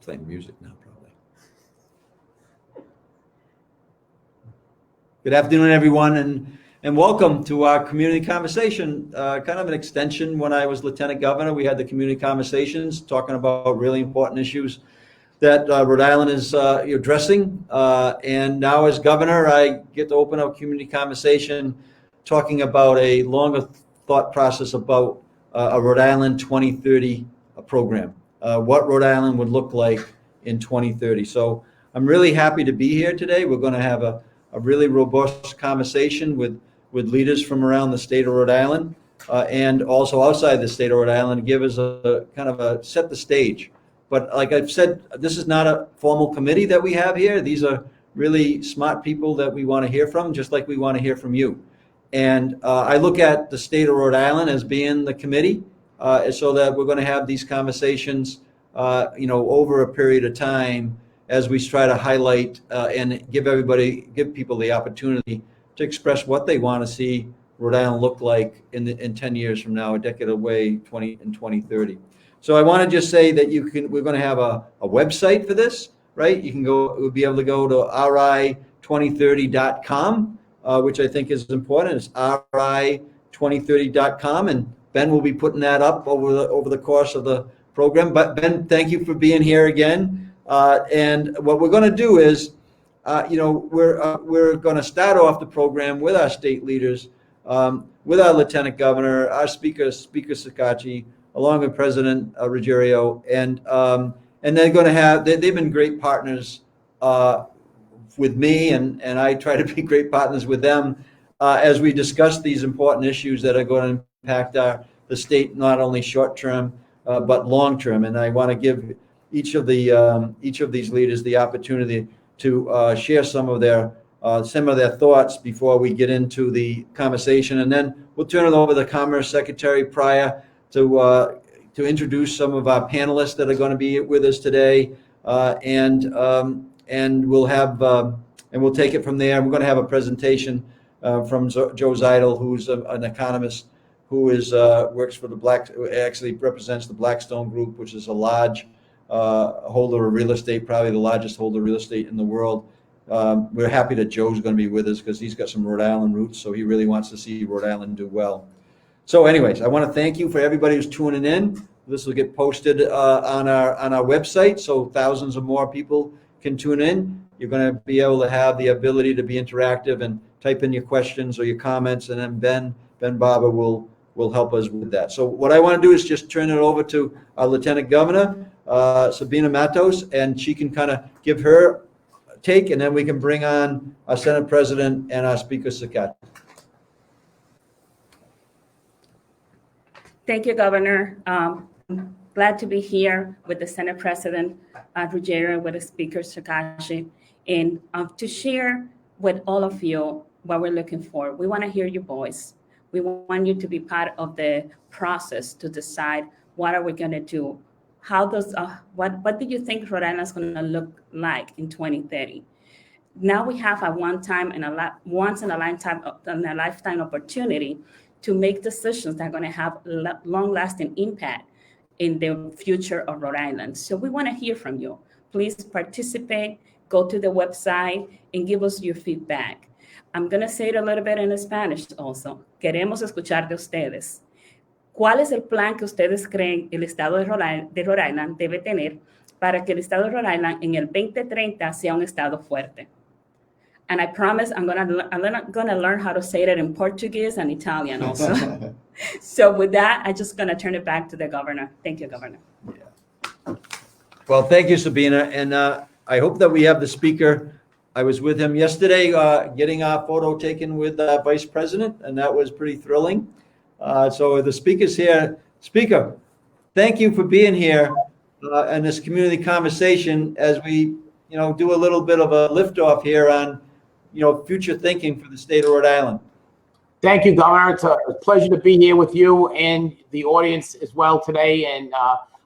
playing music now, probably. Good afternoon, everyone, and welcome to our community conversation. Kind of an extension. When I was Lieutenant Governor, we had the community conversations talking about really important issues that Rhode Island is addressing. And now as governor, I get to open up community conversation talking about a longer thought process about a Rhode Island 2030 program, what Rhode Island would look like in 2030. So I'm really happy to be here today. We're going to have a really robust conversation with leaders from around the state of Rhode Island and also outside the state of Rhode Island to give us a kind of a set the stage. But like I've said, this is not a formal committee that we have here. These are really smart people that we want to hear from, just like we want to hear from you. And I look at the state of Rhode Island as being the committee, so that we're going to have these conversations, over a period of time as we try to highlight and give people the opportunity to express what they want to see Rhode Island look like in 10 years from now, a decade away, in 2030. So I want to just say that we're going to have a website for this, right? We'll be able to go to ri2030.com, which I think is important. It's ri2030.com, and Ben will be putting that up over the course of the program. But Ben, thank you for being here again. And what we're going to do is, we're going to start off the program with our state leaders, with our Lieutenant Governor, our Speaker Shekarchi, along with President Ruggerio, and they're going to have. They've been great partners with me, and I try to be great partners with them as we discuss these important issues that are going to impact the state not only short term but long term. And I want to give each of these leaders the opportunity to share some of their thoughts before we get into the conversation, and then we'll turn it over to Commerce Secretary Pryor to introduce some of our panelists that are going to be with us today, and we'll take it from there. We're going to have a presentation from Joe Zeidel, who's an economist who works for actually represents the Blackstone Group, which is a large holder of real estate, probably the largest holder of real estate in the world. We're happy that Joe's going to be with us because he's got some Rhode Island roots, so he really wants to see Rhode Island do well. So anyways, I want to thank you for everybody who's tuning in. This will get posted on our website, so thousands of more people can tune in. You're going to be able to have the ability to be interactive and type in your questions or your comments, and then Ben Barber will help us with that. So what I want to do is just turn it over to our Lieutenant Governor, Sabina Matos, and she can kind of give her take, and then we can bring on our Senate President and our Speaker Shekarchi. Thank you, Governor. Glad to be here with the Senate President Ruggerio, with the Speaker Shekarchi, and to share with all of you what we're looking for. We want to hear your voice. We want you to be part of the process to decide what are we going to do. What do you think Rhode Island is going to look like in 2030? Now we have a once in a lifetime opportunity to make decisions that are going to have long-lasting impact in the future of Rhode Island. So we want to hear from you. Please participate, go to the website, and give us your feedback. I'm going to say it a little bit in Spanish also. Queremos escuchar de ustedes. ¿Cuál es el plan que ustedes creen el estado de Rhode Island debe tener para que el estado de Rhode Island en el 2030 sea un estado fuerte? And I promise I'm gonna learn how to say that in Portuguese and Italian also. So with that, I'm just gonna turn it back to the governor. Thank you, Governor. Yeah. Well, thank you, Sabina, and I hope that we have the speaker. I was with him yesterday, getting our photo taken with Vice President, and that was pretty thrilling. So the speaker's here. Speaker, thank you for being here in this community conversation as we, do a little bit of a liftoff here on, future thinking for the state of Rhode Island. Thank you, Governor. It's a pleasure to be here with you and the audience as well today. And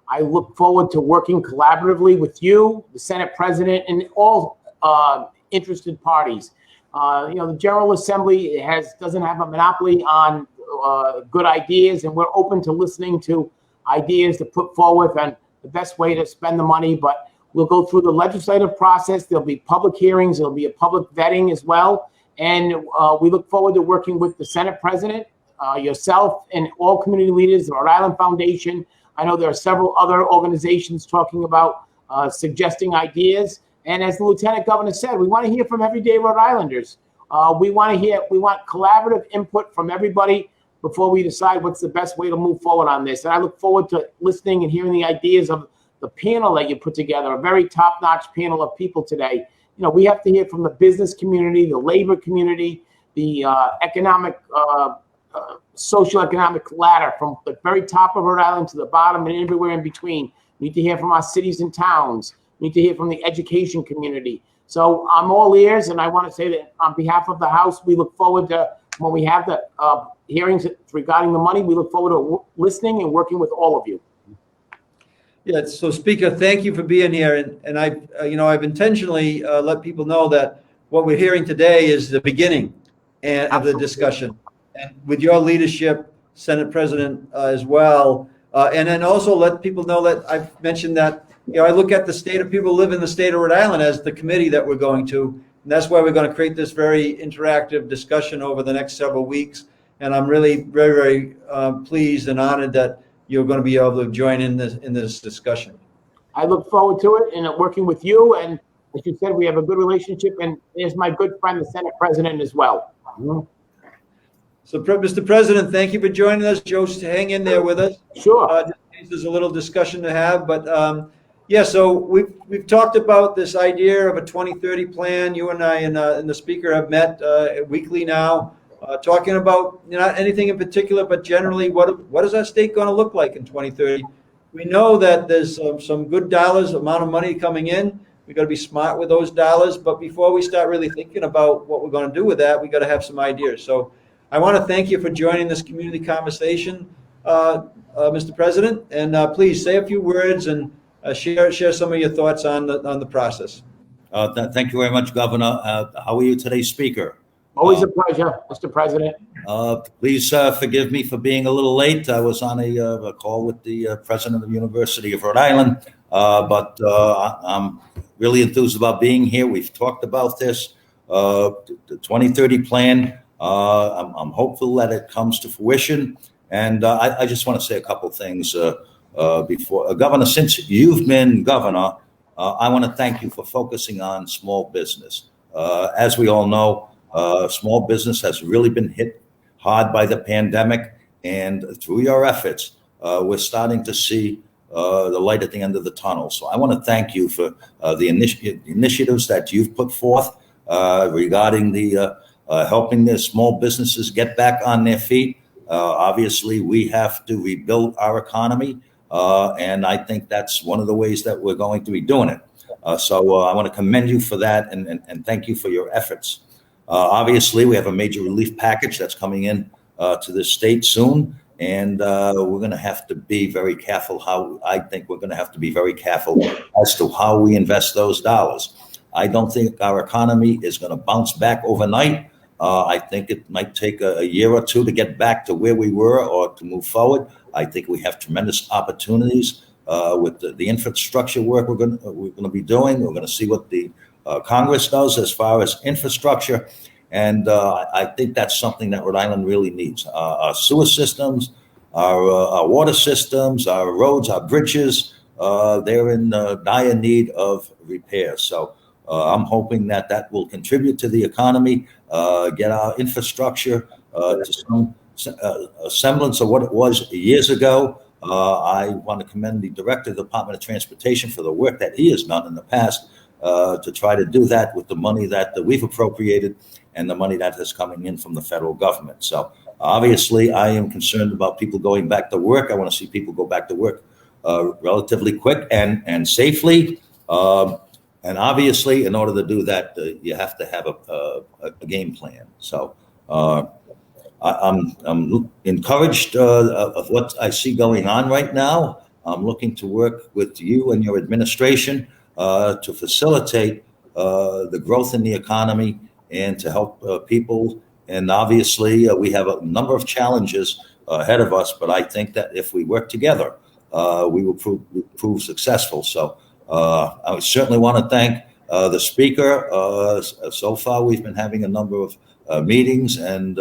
I look forward to working collaboratively with you, the Senate President, and all interested parties. The General Assembly doesn't have a monopoly on good ideas, and we're open to listening to ideas to put forward and the best way to spend the money. But We'll go through the legislative process. There'll be public hearings. There'll be a public vetting as well. And we look forward to working with the Senate President, yourself, and all community leaders, the Rhode Island Foundation. I know there are several other organizations talking about suggesting ideas. And as the Lieutenant Governor said, we want to hear from everyday Rhode Islanders. We want collaborative input from everybody before we decide what's the best way to move forward on this. And I look forward to listening and hearing the ideas of the panel that you put together, a very top-notch panel of people today. You know, we have to hear from the business community, the labor community, the economic, socioeconomic ladder, from the very top of Rhode Island to the bottom and everywhere in between. We need to hear from our cities and towns. We need to hear from the education community. So I'm all ears, and I want to say that on behalf of the House, we look forward to, when we have the hearings regarding the money, we look forward to listening and working with all of you. Yeah, so Speaker, thank you for being here. And I've intentionally let people know that what we're hearing today is the beginning of the discussion. And with your leadership, Senate President, as well. And then also let people know that I've mentioned that, I look at the state of people who live in the state of Rhode Island as the committee that we're going to. And that's why we're going to create this very interactive discussion over the next several weeks. And I'm really very, very pleased and honored that you're going to be able to join in this discussion. I look forward to it and working with you. And as you said, we have a good relationship. And there's my good friend, the Senate President, as well. So, Mr. President, thank you for joining us. Joe, hang in there with us. Sure. There's a little discussion to have, but yeah. So we've talked about this idea of a 2030 plan. You and I and the Speaker have met weekly now, talking about not anything in particular, but generally what is our state going to look like in 2030? We know that there's some good amount of money coming in. We got to be smart with those dollars, but before we start really thinking about what we're going to do with that, we got to have some ideas. So I want to thank you for joining this community conversation, Mr. President, and please say a few words and share some of your thoughts on the process. Thank you very much, Governor. How are you today, Speaker? Always a pleasure, Mr. President. Please forgive me for being a little late. I was on a call with the President of the University of Rhode Island, but I'm really enthused about being here. We've talked about this, the 2030 plan. I'm hopeful that it comes to fruition. And I just want to say a couple things before. Governor, since you've been governor, I want to thank you for focusing on small business. As we all know, small business has really been hit hard by the pandemic. And through your efforts, we're starting to see the light at the end of the tunnel. So I want to thank you for the initiatives that you've put forth regarding the helping the small businesses get back on their feet. Obviously, we have to rebuild our economy, and I think that's one of the ways that we're going to be doing it. So I want to commend you for that and thank you for your efforts. Obviously, we have a major relief package that's coming in to the state soon, and we're going to have to be very careful we're going to have to be very careful as to how we invest those dollars. I don't think our economy is going to bounce back overnight. I think it might take a year or two to get back to where we were or to move forward. I think we have tremendous opportunities with the infrastructure work we're going to be doing. We're going to see what the Congress does as far as infrastructure. And I think that's something that Rhode Island really needs. Our sewer systems, our water systems, our roads, our bridges, they're in dire need of repair. So I'm hoping that will contribute to the economy, get our infrastructure to some semblance of what it was years ago. I want to commend the Director of the Department of Transportation for the work that he has done in the past to try to do that with the money that we've appropriated and the money that is coming in from the federal government. So obviously, I am concerned about people going back to work. I want to see people go back to work relatively quick and safely. And obviously, in order to do that, you have to have a game plan. So I'm encouraged of what I see going on right now. I'm looking to work with you and your administration to facilitate the growth in the economy and to help people. And obviously, we have a number of challenges ahead of us, but I think that if we work together, we will prove successful. So I would certainly want to thank the speaker. So far, we've been having a number of meetings and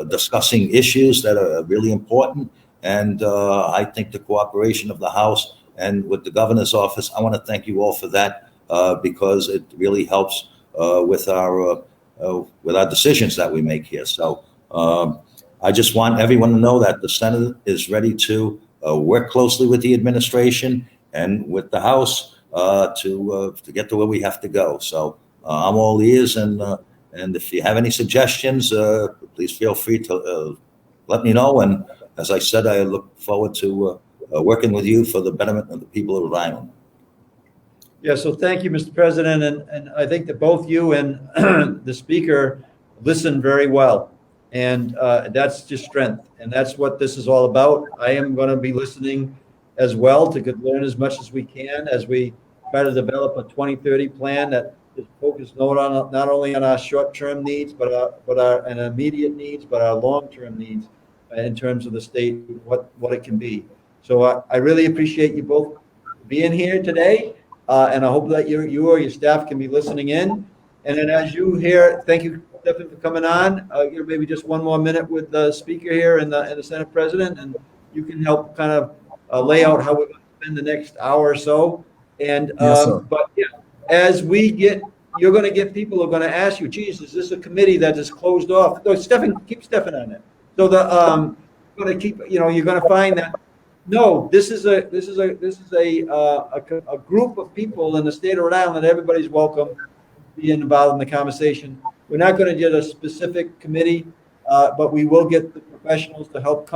discussing issues that are really important. And I think the cooperation of the House and with the governor's office, I want to thank you all for that because it really helps with our decisions that we make here. So I just want everyone to know that the Senate is ready to work closely with the administration and with the House to get to where we have to go. So I'm all ears, and if you have any suggestions, please feel free to let me know. And as I said, I look forward to working with you for the betterment of the people of Rhode Island. Yeah, so thank you, Mr. President, and I think that both you and the speaker listen very well, and that's just strength, and that's what this is all about. I am going to be listening as well to learn as much as we can as we try to develop a 2030 plan that is focused not only on our short-term needs, but our and immediate needs, but our long-term needs in terms of the state, what it can be. So I really appreciate you both being here today. And I hope that you or your staff can be listening in. And then as you hear, thank you, Stefan, for coming on. Maybe just one more minute with the speaker here and the Senate President, and you can help kind of lay out how we're going to spend the next hour or so. And Yes, sir. but yeah, as you're going to get people who are going to ask you, geez, is this a committee that is closed off? No, Stefan, keep Stefan on it. So going to keep, you're going to find that. No, this is a group of people in the state of Rhode Island that everybody's welcome to be involved in the conversation. We're not going to get a specific committee, but we will get the professionals to help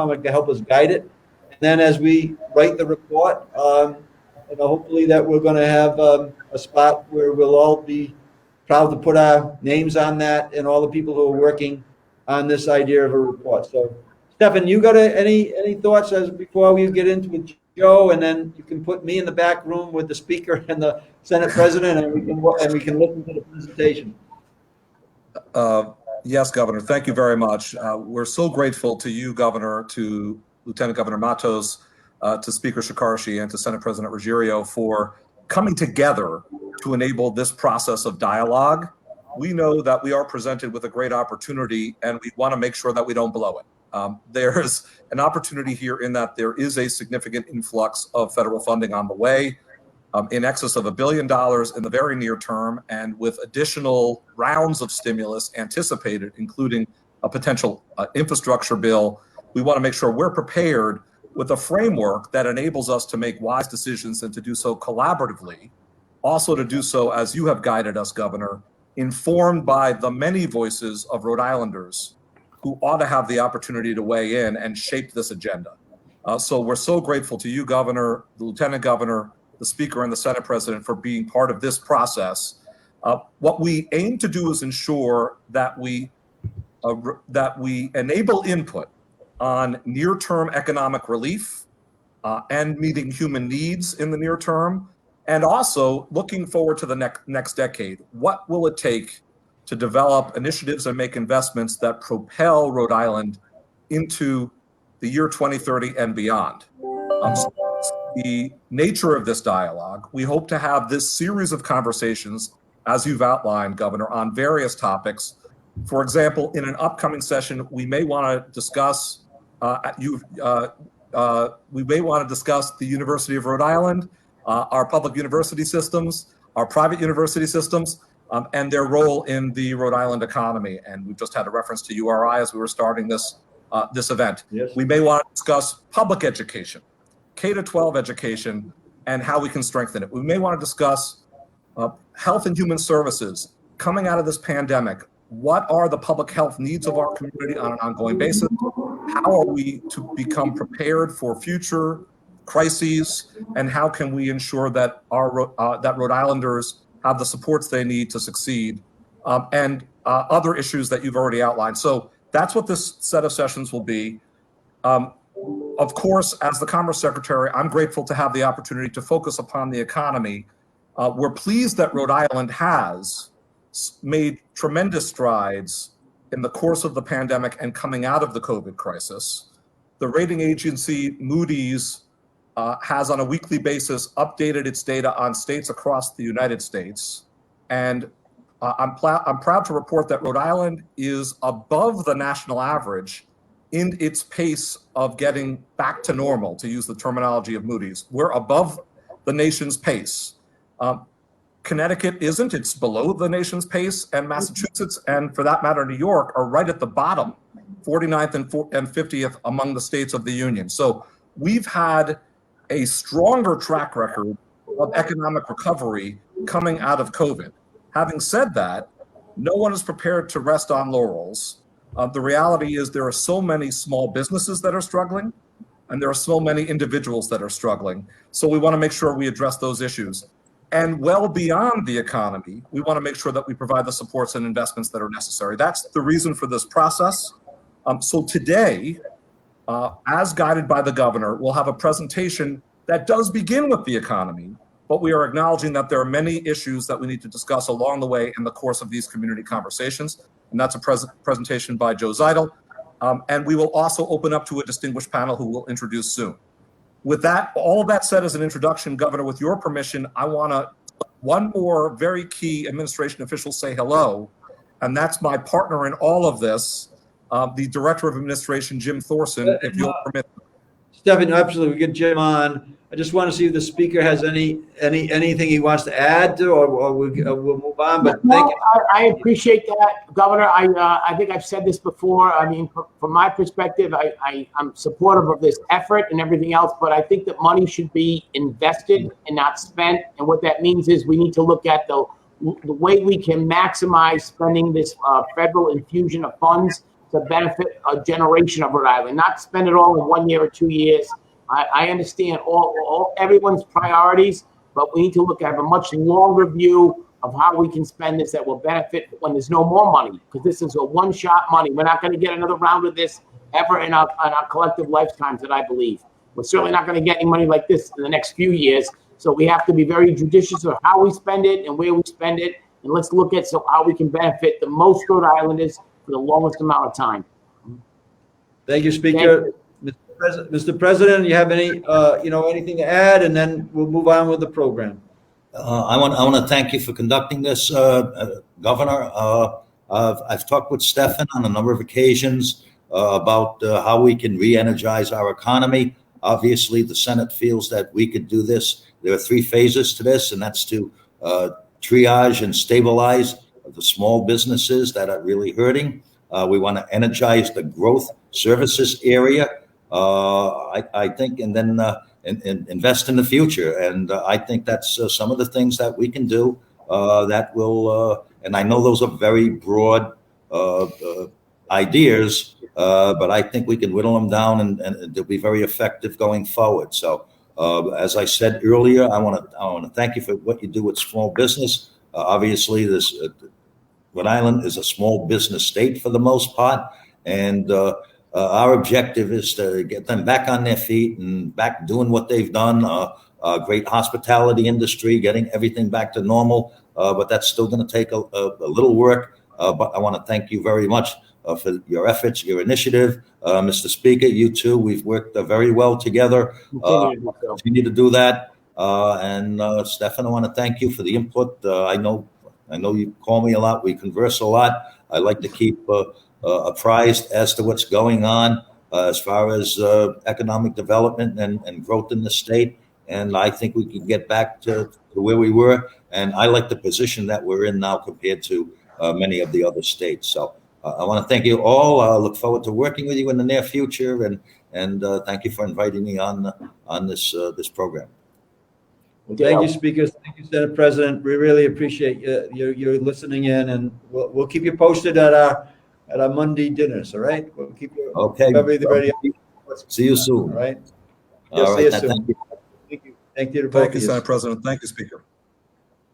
us guide it. And then as we write the report, hopefully that we're going to have a spot where we'll all be proud to put our names on that and all the people who are working on this idea of a report. So. Stefan, you got any thoughts before we get into with Joe, and then you can put me in the back room with the speaker and the Senate President, and we can listen to the presentation. Yes, Governor. Thank you very much. We're so grateful to you, Governor, to Lieutenant Governor Matos, to Speaker Shekarchi, and to Senate President Ruggerio for coming together to enable this process of dialogue. We know that we are presented with a great opportunity, and we want to make sure that we don't blow it. There's an opportunity here in that there is a significant influx of federal funding on the way, in excess of $1 billion in the very near term, and with additional rounds of stimulus anticipated, including a potential infrastructure bill. We want to make sure we're prepared with a framework that enables us to make wise decisions and to do so collaboratively, also to do so as you have guided us, Governor, informed by the many voices of Rhode Islanders who ought to have the opportunity to weigh in and shape this agenda. So we're so grateful to you, Governor, the Lieutenant Governor, the Speaker, and the Senate President for being part of this process. What we aim to do is ensure that we enable input on near-term economic relief and meeting human needs in the near term, and also looking forward to the next decade. What will it take to develop initiatives and make investments that propel Rhode Island into the year 2030 and beyond? The nature of this dialogue, we hope to have this series of conversations, as you've outlined, Governor, on various topics. For example, in an upcoming session, we may want to discuss the University of Rhode Island, our public university systems, our private university systems, and their role in the Rhode Island economy. And we've just had a reference to URI as we were starting this event. Yes. We may want to discuss public education, K-12 education, and how we can strengthen it. We may want to discuss health and human services coming out of this pandemic. What are the public health needs of our community on an ongoing basis? How are we to become prepared for future crises? And how can we ensure that that Rhode Islanders have the supports they need to succeed, and other issues that you've already outlined. So that's what this set of sessions will be. Of course, as the Commerce Secretary, I'm grateful to have the opportunity to focus upon the economy. We're pleased that Rhode Island has made tremendous strides in the course of the pandemic and coming out of the COVID crisis. The rating agency Moody's has on a weekly basis updated its data on states across the United States. And I'm proud to report that Rhode Island is above the national average in its pace of getting back to normal, to use the terminology of Moody's. We're above the nation's pace. Connecticut isn't, it's below the nation's pace, and Massachusetts, and for that matter, New York, are right at the bottom, 49th and 50th among the states of the Union. So we've had a stronger track record of economic recovery coming out of COVID. Having said that, no one is prepared to rest on laurels. The reality is there are so many small businesses that are struggling, and there are so many individuals that are struggling. So we want to make sure we address those issues. And well beyond the economy, we want to make sure that we provide the supports and investments that are necessary. That's the reason for this process. So today, as guided by the governor, we'll have a presentation that does begin with the economy, but we are acknowledging that there are many issues that we need to discuss along the way in the course of these community conversations. And that's a presentation by Joe Zeidel. And we will also open up to a distinguished panel who we'll introduce soon. With that, all of that said as an introduction, Governor, with your permission, I want to one more very key administration official say hello, and that's my partner in all of this, the Director of Administration, Jim Thorson, if you'll permit. Stefan, absolutely. We get Jim on. I just want to see if the speaker has anything he wants to add to, or we'll move on. But thank you. I appreciate that, Governor. I think I've said this before. I mean, from my perspective, I'm supportive of this effort and everything else, but I think that money should be invested and not spent. And what that means is we need to look at the way we can maximize spending this federal infusion of funds to benefit a generation of Rhode Island, not spend it all in 1 year or 2 years. I understand everyone's priorities, but we need to look at a much longer view of how we can spend this that will benefit when there's no more money, because this is a one-shot money. We're not going to get another round of this ever in our collective lifetimes, that I believe. We're certainly not going to get any money like this in the next few years. So we have to be very judicious of how we spend it and where we spend it. And let's look at how we can benefit the most Rhode Islanders for the longest amount of time. Thank you, Speaker. Mr. President, you have anything to add, and then we'll move on with the program. I want to thank you for conducting this, Governor. I've talked with Stefan on a number of occasions about how we can re-energize our economy. Obviously, the Senate feels that we could do this. There are 3 phases to this, and that's to triage and stabilize the small businesses that are really hurting. We want to energize the growth services area. I think, and then invest in the future. And I think that's some of the things that we can do that will, and I know those are very broad ideas, but I think we can whittle them down and they'll be very effective going forward. So as I said earlier, I want to thank you for what you do with small business. Obviously, Rhode Island is a small business state for the most part, and our objective is to get them back on their feet and back doing what they've done. Great hospitality industry, getting everything back to normal, but that's still going to take a little work. But I want to thank you very much for your efforts, your initiative. Mr. Speaker, you too, we've worked very well together. Continue to do that. And Stefan, I want to thank you for the input. I know you call me a lot. We converse a lot. I like to keep apprised as to what's going on as far as economic development and growth in the state. And I think we can get back to where we were. And I like the position that we're in now compared to many of the other states. So I want to thank you all. I look forward to working with you in the near future. And thank you for inviting me on this program. Well, thank you, speakers. Thank you, Senate President. We really appreciate you listening in, and we'll keep you posted at our Monday dinners. All right. We'll keep you everything ready. See you soon. All right. All see right. you soon. Thank you. Thank you to both Thank of you, you. Senate President. Thank you, Speaker.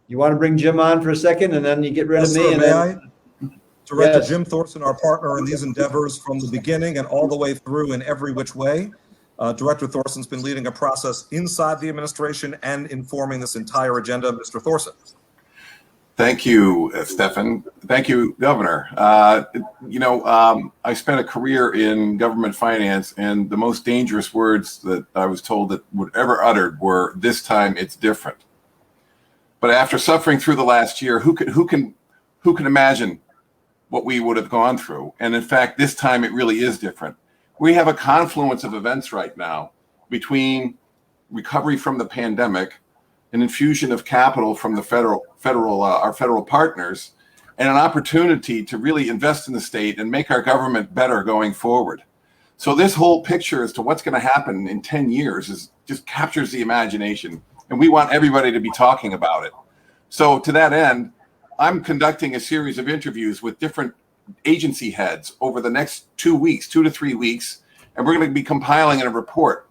You want to bring Jim on for a second, and then you get rid Yes, of me. sir. And May then, I? Director Yes. Jim Thorson, our partner in these endeavors from the beginning and all the way through in every which way. Director Thorson's been leading a process inside the administration and informing this entire agenda. Mr. Thorson. Thank you, Stefan. Thank you, Governor. I spent a career in government finance, and the most dangerous words that I was told that would ever uttered were, "This time it's different." But after suffering through the last year, who can imagine what we would have gone through? And in fact, this time it really is different. We have a confluence of events right now between recovery from the pandemic, an infusion of capital from the our federal partners, and an opportunity to really invest in the state and make our government better going forward. So this whole picture as to what's going to happen in 10 years just captures the imagination, and we want everybody to be talking about it. So to that end, I'm conducting a series of interviews with different agency heads over the next 2 weeks, 2 to 3 weeks, and we're going to be compiling a report.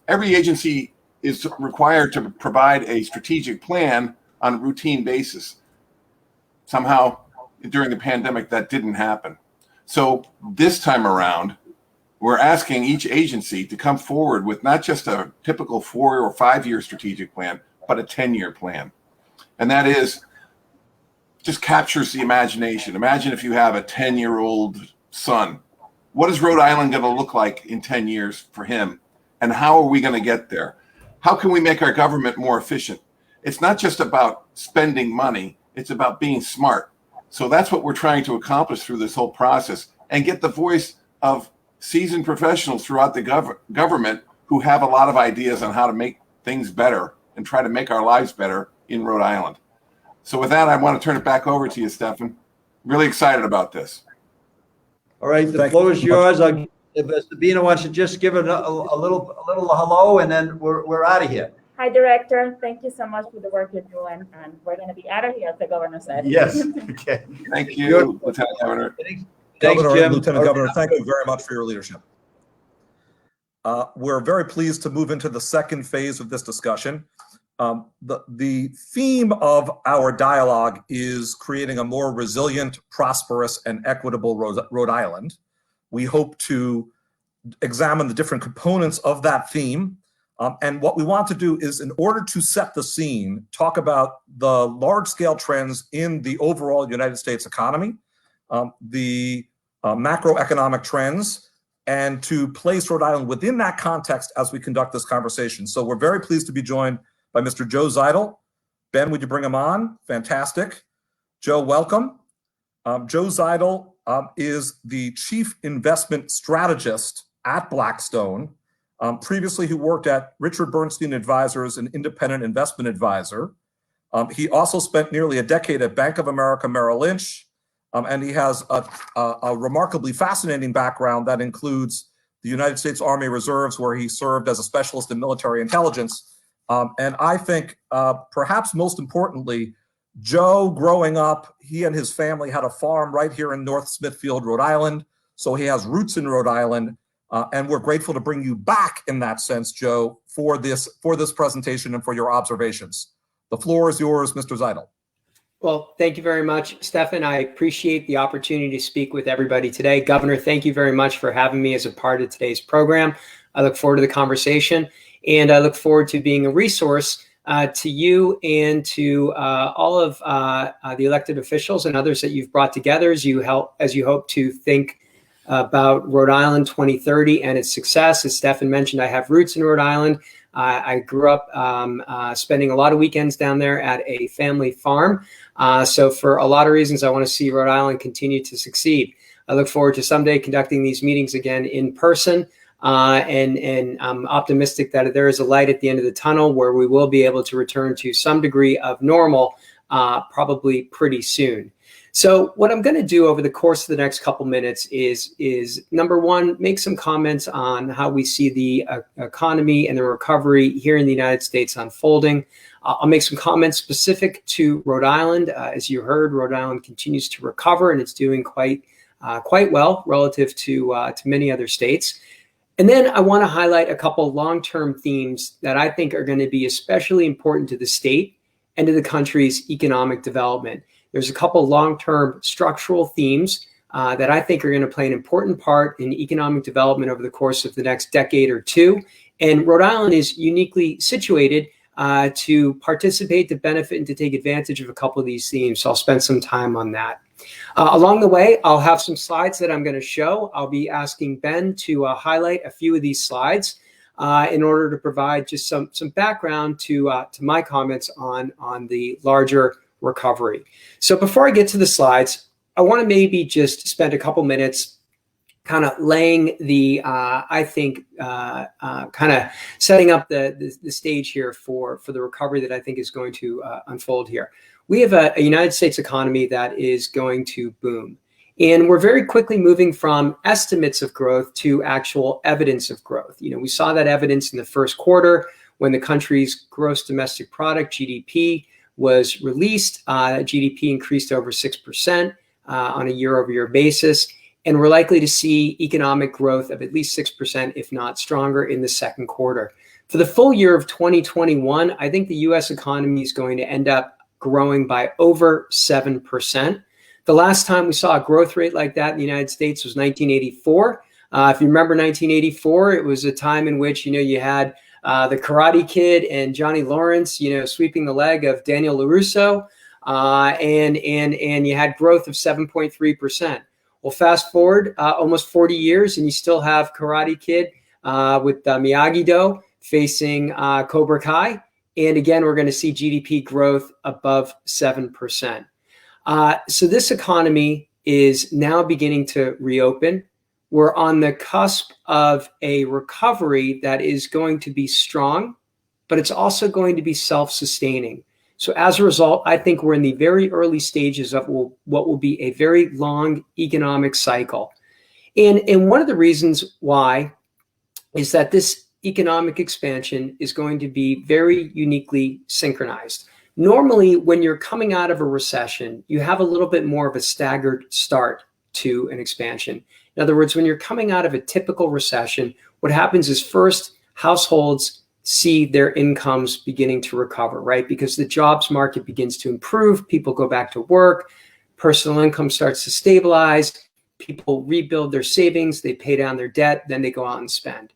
Every agency is required to provide a strategic plan on a routine basis. Somehow, during the pandemic, that didn't happen. So this time around, we're asking each agency to come forward with not just a typical 4 or 5 year strategic plan, but a 10-year plan. And that just captures the imagination. Imagine if you have a 10-year-old son. What is Rhode Island going to look like in 10 years for him? And how are we going to get there? How can we make our government more efficient? It's not just about spending money, it's about being smart. So that's what we're trying to accomplish through this whole process, and get the voice of seasoned professionals throughout the government who have a lot of ideas on how to make things better and try to make our lives better in Rhode Island. So with that, I want to turn it back over to you, Stefan. Really excited about this. All right, the floor is yours. If Sabina wants to just give it a little hello, and then we're out of here. Hi, Director. Thank you so much for the work you're doing, and we're going to be out of here, as the Governor said. Yes. Okay. Thank you, Lieutenant Governor. Thanks, Governor Jim. and Lieutenant Governor, thank you very much for your leadership. We're very pleased to move into the second phase of this discussion. The theme of our dialogue is creating a more resilient, prosperous, and equitable Rhode Island. We hope to examine the different components of that theme. And what we want to do is, in order to set the scene, talk about the large-scale trends in the overall United States economy, the macroeconomic trends, and to place Rhode Island within that context as we conduct this conversation. So we're very pleased to be joined by Mr. Joe Zeidle. Ben, would you bring him on? Fantastic. Joe, welcome. Joe Zidle is the Chief Investment Strategist at Blackstone. Previously, he worked at Richard Bernstein Advisors, an independent investment advisor. He also spent nearly a decade at Bank of America Merrill Lynch, and he has a remarkably fascinating background that includes the United States Army Reserves, where he served as a specialist in military intelligence. And I think perhaps most importantly, Joe, growing up, he and his family had a farm right here in North Smithfield, Rhode Island. So he has roots in Rhode Island. And we're grateful to bring you back in that sense, Joe, for this presentation and for your observations. The floor is yours, Mr. Zeidle. Well, thank you very much, Stefan. I appreciate the opportunity to speak with everybody today. Governor, thank you very much for having me as a part of today's program. I look forward to the conversation, and I look forward to being a resource to you and to all of the elected officials and others that you've brought together as you hope to think about Rhode Island 2030 and its success. As Stefan mentioned, I have roots in Rhode Island. I grew up spending a lot of weekends down there at a family farm. So for a lot of reasons, I want to see Rhode Island continue to succeed. I look forward to someday conducting these meetings again in person. And I'm optimistic that there is a light at the end of the tunnel where we will be able to return to some degree of normal probably pretty soon. So what I'm going to do over the course of the next couple minutes is number one, make some comments on how we see the economy and the recovery here in the United States unfolding. I'll make some comments specific to Rhode Island. As you heard, Rhode Island continues to recover, and it's doing quite well relative to many other states. And then I want to highlight a couple long-term themes that I think are going to be especially important to the state and to the country's economic development. There's a couple long-term structural themes that I think are going to play an important part in economic development over the course of the next decade or two. And Rhode Island is uniquely situated to participate, to benefit, and to take advantage of a couple of these themes. So I'll spend some time on that. Along the way, I'll have some slides that I'm going to show. I'll be asking Ben to highlight a few of these slides in order to provide just some background to my comments on the larger recovery. So before I get to the slides, I want to maybe just spend a couple minutes kind of laying the, I think, kind of setting up the stage here for the recovery that I think is going to unfold here. We have a United States economy that is going to boom. And we're very quickly moving from estimates of growth to actual evidence of growth. You know, we saw that evidence in the first quarter when the country's gross domestic product, GDP, was released. GDP increased over 6% on a year-over-year basis. And we're likely to see economic growth of at least 6%, if not stronger, in the second quarter. For the full year of 2021, I think the U.S. economy is going to end up growing by over 7%. The last time we saw a growth rate like that in the United States was 1984. If you remember 1984, it was a time in which, you know, you had the Karate Kid and Johnny Lawrence, you know, sweeping the leg of Daniel LaRusso, and you had growth of 7.3%. Well, fast forward almost 40 years, and you still have Karate Kid with Miyagi-Do facing Cobra Kai. And again, we're going to see GDP growth above 7%. So this economy is now beginning to reopen. We're on the cusp of a recovery that is going to be strong, but it's also going to be self-sustaining. So as a result, I think we're in the very early stages of what will be a very long economic cycle. And one of the reasons why is that this economic expansion is going to be very uniquely synchronized. Normally, when you're coming out of a recession, you have a little bit more of a staggered start to an expansion. In other words, when you're coming out of a typical recession, what happens is first, households see their incomes beginning to recover, right? Because the jobs market begins to improve, people go back to work, personal income starts to stabilize, people rebuild their savings, they pay down their debt, then they go out and spend.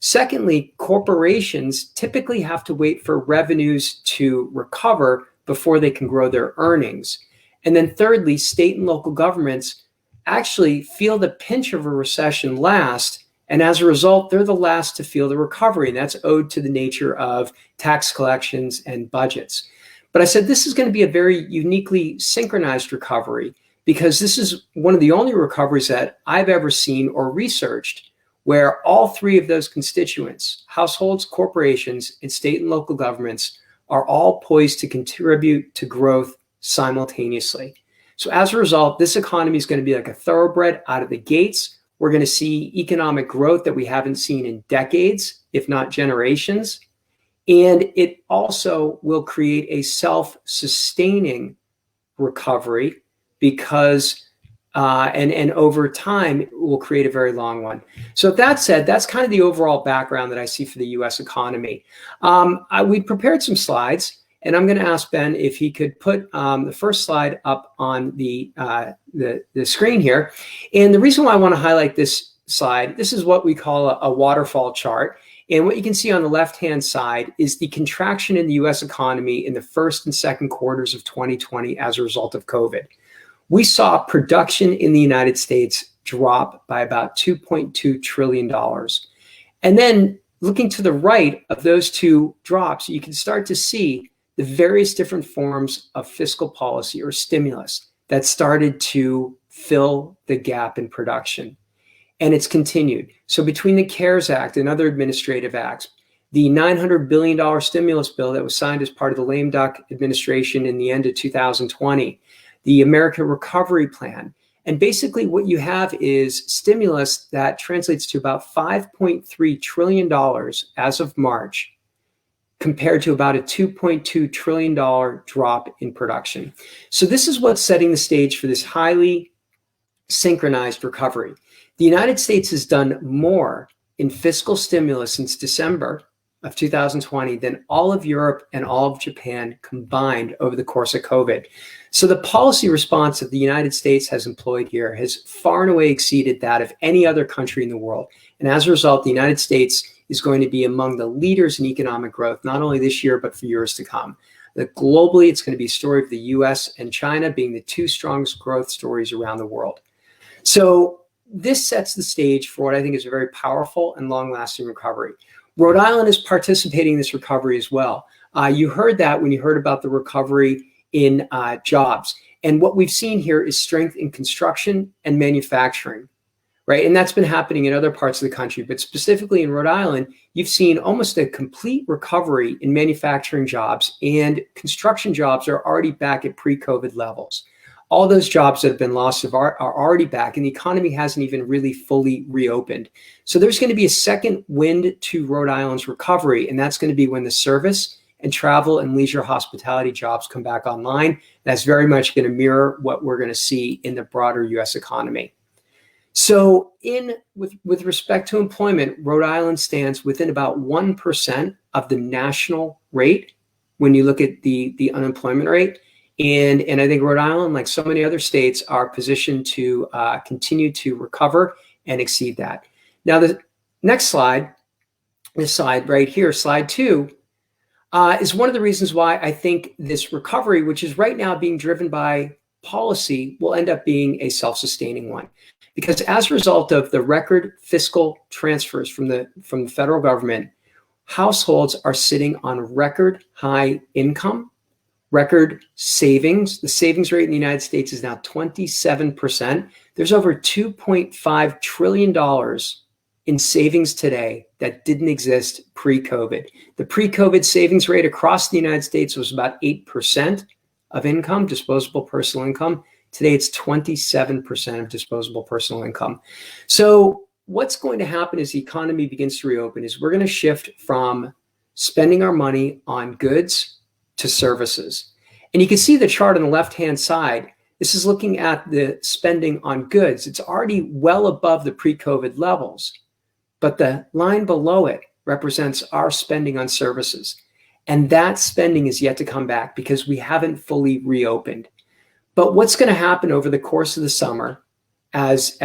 Secondly, corporations typically have to wait for revenues to recover before they can grow their earnings. And then thirdly, state and local governments actually feel the pinch of a recession last. And as a result, they're the last to feel the recovery. And that's owed to the nature of tax collections and budgets. But I said this is going to be a very uniquely synchronized recovery because this is one of the only recoveries that I've ever seen or researched where all three of those constituents, households, corporations, and state and local governments, are all poised to contribute to growth simultaneously. So as a result, this economy is going to be like a thoroughbred out of the gates. We're going to see economic growth that we haven't seen in decades, if not generations. And it also will create a self-sustaining recovery because, and over time, it will create a very long one. So that said, that's kind of the overall background that I see for the U.S. economy. We prepared some slides, and I'm going to ask Ben if he could put the first slide up on the screen here. And the reason why I want to highlight this slide, this is what we call a waterfall chart. And what you can see on the left-hand side is the contraction in the U.S. economy in the first and second quarters of 2020 as a result of COVID. We saw production in the United States drop by about $2.2 trillion. And then looking to the right of those two drops, you can start to see the various different forms of fiscal policy or stimulus that started to fill the gap in production. And it's continued. So between the CARES Act and other administrative acts, the $900 billion stimulus bill that was signed as part of the lame duck administration in the end of 2020, the American Recovery Plan, and basically what you have is stimulus that translates to about $5.3 trillion as of March, compared to about a $2.2 trillion drop in production. So this is what's setting the stage for this highly synchronized recovery. The United States has done more in fiscal stimulus since December of 2020 than all of Europe and all of Japan combined over the course of COVID. So the policy response that the United States has employed here has far and away exceeded that of any other country in the world. And as a result, the United States is going to be among the leaders in economic growth, not only this year, but for years to come. That globally, it's going to be a story of the US and China being the two strongest growth stories around the world. So this sets the stage for what I think is a very powerful and long-lasting recovery. Rhode Island is participating in this recovery as well. You heard that when you heard about the recovery in jobs. And what we've seen here is strength in construction and manufacturing, right? And that's been happening in other parts of the country, but specifically in Rhode Island, you've seen almost a complete recovery in manufacturing jobs, and construction jobs are already back at pre-COVID levels. All those jobs that have been lost are already back, and the economy hasn't even really fully reopened. So there's going to be a second wind to Rhode Island's recovery, and that's going to be when the service and travel and leisure hospitality jobs come back online. That's very much going to mirror what we're going to see in the broader U.S. economy. So with respect to employment, Rhode Island stands within about 1% of the national rate when you look at the unemployment rate. And I think Rhode Island, like so many other states, are positioned to continue to recover and exceed that. Now, the next slide, this slide right here, slide 2, is one of the reasons why I think this recovery, which is right now being driven by policy, will end up being a self-sustaining one. Because as a result of the record fiscal transfers from the federal government, households are sitting on record high income, record savings. The savings rate in the United States is now 27%. There's over $2.5 trillion in savings today that didn't exist pre-COVID. The pre-COVID savings rate across the United States was about 8% of income, disposable personal income. Today, it's 27% of disposable personal income. So what's going to happen as the economy begins to reopen is we're going to shift from spending our money on goods to services. And you can see the chart on the left-hand side. This is looking at the spending on goods. It's already well above the pre-COVID levels, but the line below it represents our spending on services. And that spending is yet to come back because we haven't fully reopened. But what's going to happen over the course of the summer as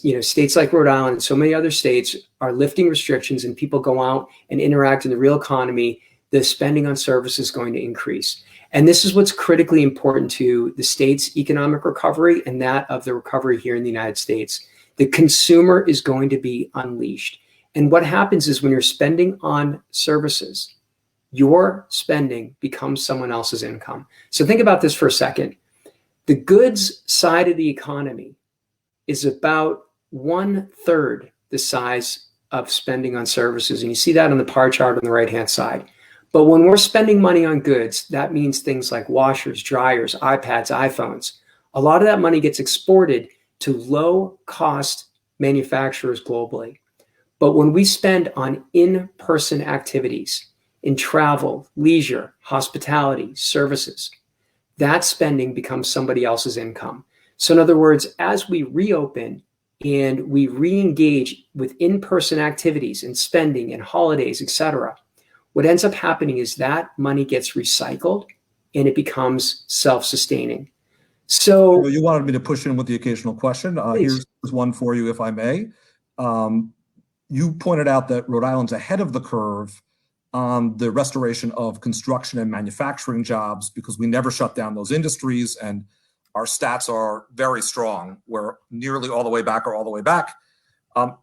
you know, states like Rhode Island and so many other states are lifting restrictions and people go out and interact in the real economy, the spending on services is going to increase. And this is what's critically important to the state's economic recovery and that of the recovery here in the United States. The consumer is going to be unleashed. And what happens is when you're spending on services, your spending becomes someone else's income. So think about this for a second. The goods side of the economy is about 1/3 the size of spending on services. And you see that on the pie chart on the right-hand side. But when we're spending money on goods, that means things like washers, dryers, iPads, iPhones. A lot of that money gets exported to low-cost manufacturers globally. But when we spend on in-person activities, in travel, leisure, hospitality, services, that spending becomes somebody else's income. So in other words, as we reopen and we re-engage with in-person activities and spending and holidays, etc., what ends up happening is that money gets recycled and it becomes self-sustaining. So you wanted me to push in with the occasional question. Here's one for you, if I may. You pointed out that Rhode Island's ahead of the curve on the restoration of construction and manufacturing jobs because we never shut down those industries, and our stats are very strong. We're nearly all the way back or all the way back.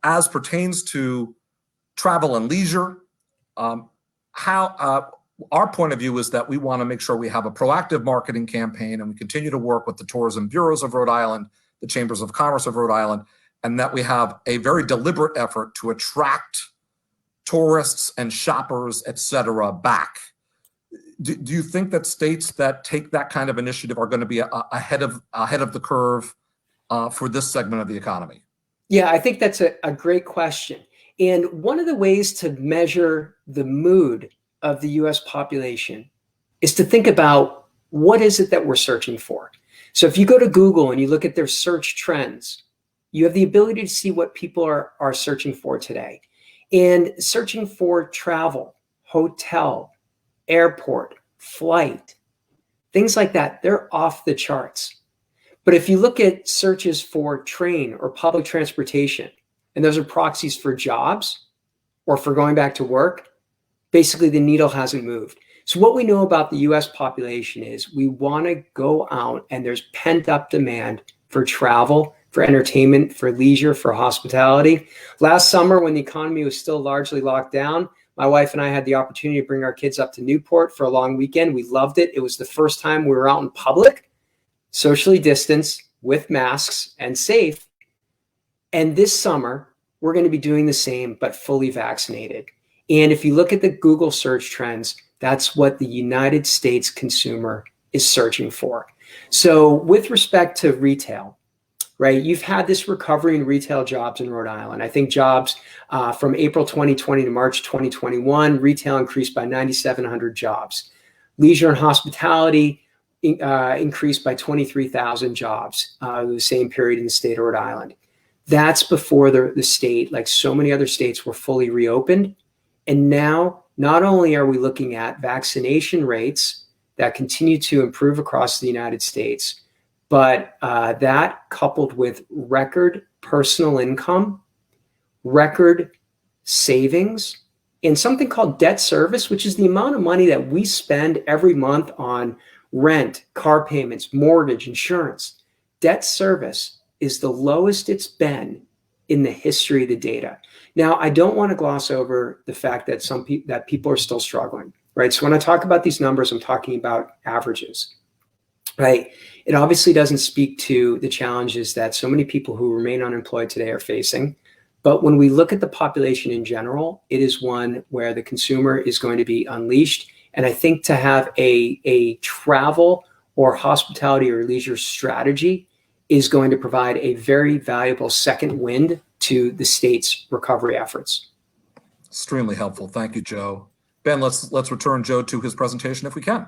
As pertains to travel and leisure, our point of view is that we want to make sure we have a proactive marketing campaign, and we continue to work with the tourism bureaus of Rhode Island, the chambers of commerce of Rhode Island, and that we have a very deliberate effort to attract tourists and shoppers, et cetera, back. Do you think that states that take that kind of initiative are going to be ahead of the curve for this segment of the economy? Yeah, I think that's a great question. And one of the ways to measure the mood of the US population is to think about what is it that we're searching for. So if you go to Google and you look at their search trends, you have the ability to see what people are searching for today. And searching for travel hotel, airport, flight, things like that, they're off the charts. But if you look at searches for train or public transportation, and those are proxies for jobs or for going back to work, basically the needle hasn't moved. So what we know about the US population is we want to go out, and there's pent up demand for travel, for entertainment, for leisure, for hospitality. Last summer, when the economy was still largely locked down, my wife and I had the opportunity to bring our kids up to Newport for a long weekend. We loved it. It was the first time we were out in public, socially distanced, with masks and safe. And this summer, we're going to be doing the same, but fully vaccinated. And if you look at the Google search trends, that's what the United States consumer is searching for. So with respect to retail, right, you've had this recovery in retail jobs in Rhode Island. I think jobs from April 2020 to March 2021, retail increased by 9,700 jobs. Leisure and hospitality increased by 23,000 jobs the same period in the state of Rhode Island. That's before the state, like so many other states, were fully reopened. And now, not only are we looking at vaccination rates that continue to improve across the United States, but that coupled with record personal income, record savings, and something called debt service, which is the amount of money that we spend every month on rent, car payments, mortgage, insurance. Debt service is the lowest it's been in the history of the data. Now, I don't want to gloss over the fact that people are still struggling, right? So when I talk about these numbers, I'm talking about averages, right? It obviously doesn't speak to the challenges that so many people who remain unemployed today are facing. But when we look at the population in general, it is one where the consumer is going to be unleashed. And I think to have a travel or hospitality or leisure strategy is going to provide a very valuable second wind to the state's recovery efforts. Extremely helpful. Thank you, Joe. Ben, let's return Joe to his presentation if we can.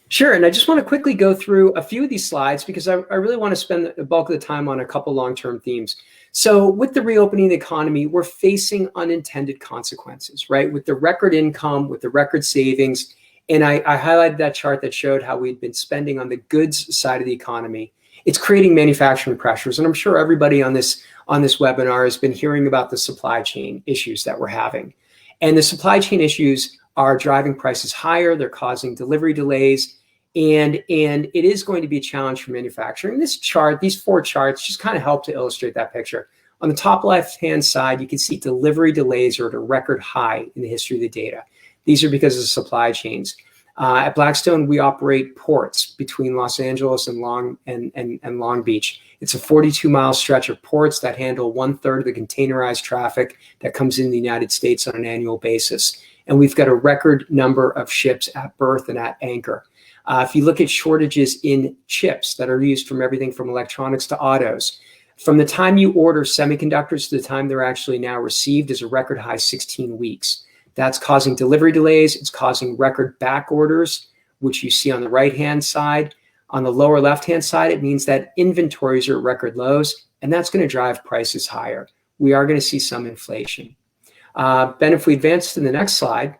Sure. And I just want to quickly go through a few of these slides because I really want to spend the bulk of the time on a couple long-term themes. So with the reopening of the economy, we're facing unintended consequences, right? With the record income, with the record savings. And I highlighted that chart that showed how we'd been spending on the goods side of the economy. It's creating manufacturing pressures. And I'm sure everybody on this webinar has been hearing about the supply chain issues that we're having. And the supply chain issues are driving prices higher. They're causing delivery delays. And it is going to be a challenge for manufacturing. This chart, these four charts, just kind of help to illustrate that picture. On the top left-hand side, you can see delivery delays are at a record high in the history of the data. These are because of the supply chains. At Blackstone, we operate ports between Los Angeles and Long Beach. It's a 42-mile stretch of ports that handle 1/3 of the containerized traffic that comes in the United States on an annual basis. And we've got a record number of ships at berth and at anchor. If you look at shortages in chips that are used from everything from electronics to autos, from the time you order semiconductors to the time they're actually now received is a record high 16 weeks. That's causing delivery delays. It's causing record back orders, which you see on the right-hand side. On the lower left-hand side, it means that inventories are at record lows, and that's going to drive prices higher. We are going to see some inflation. Ben, if we advance to the next slide,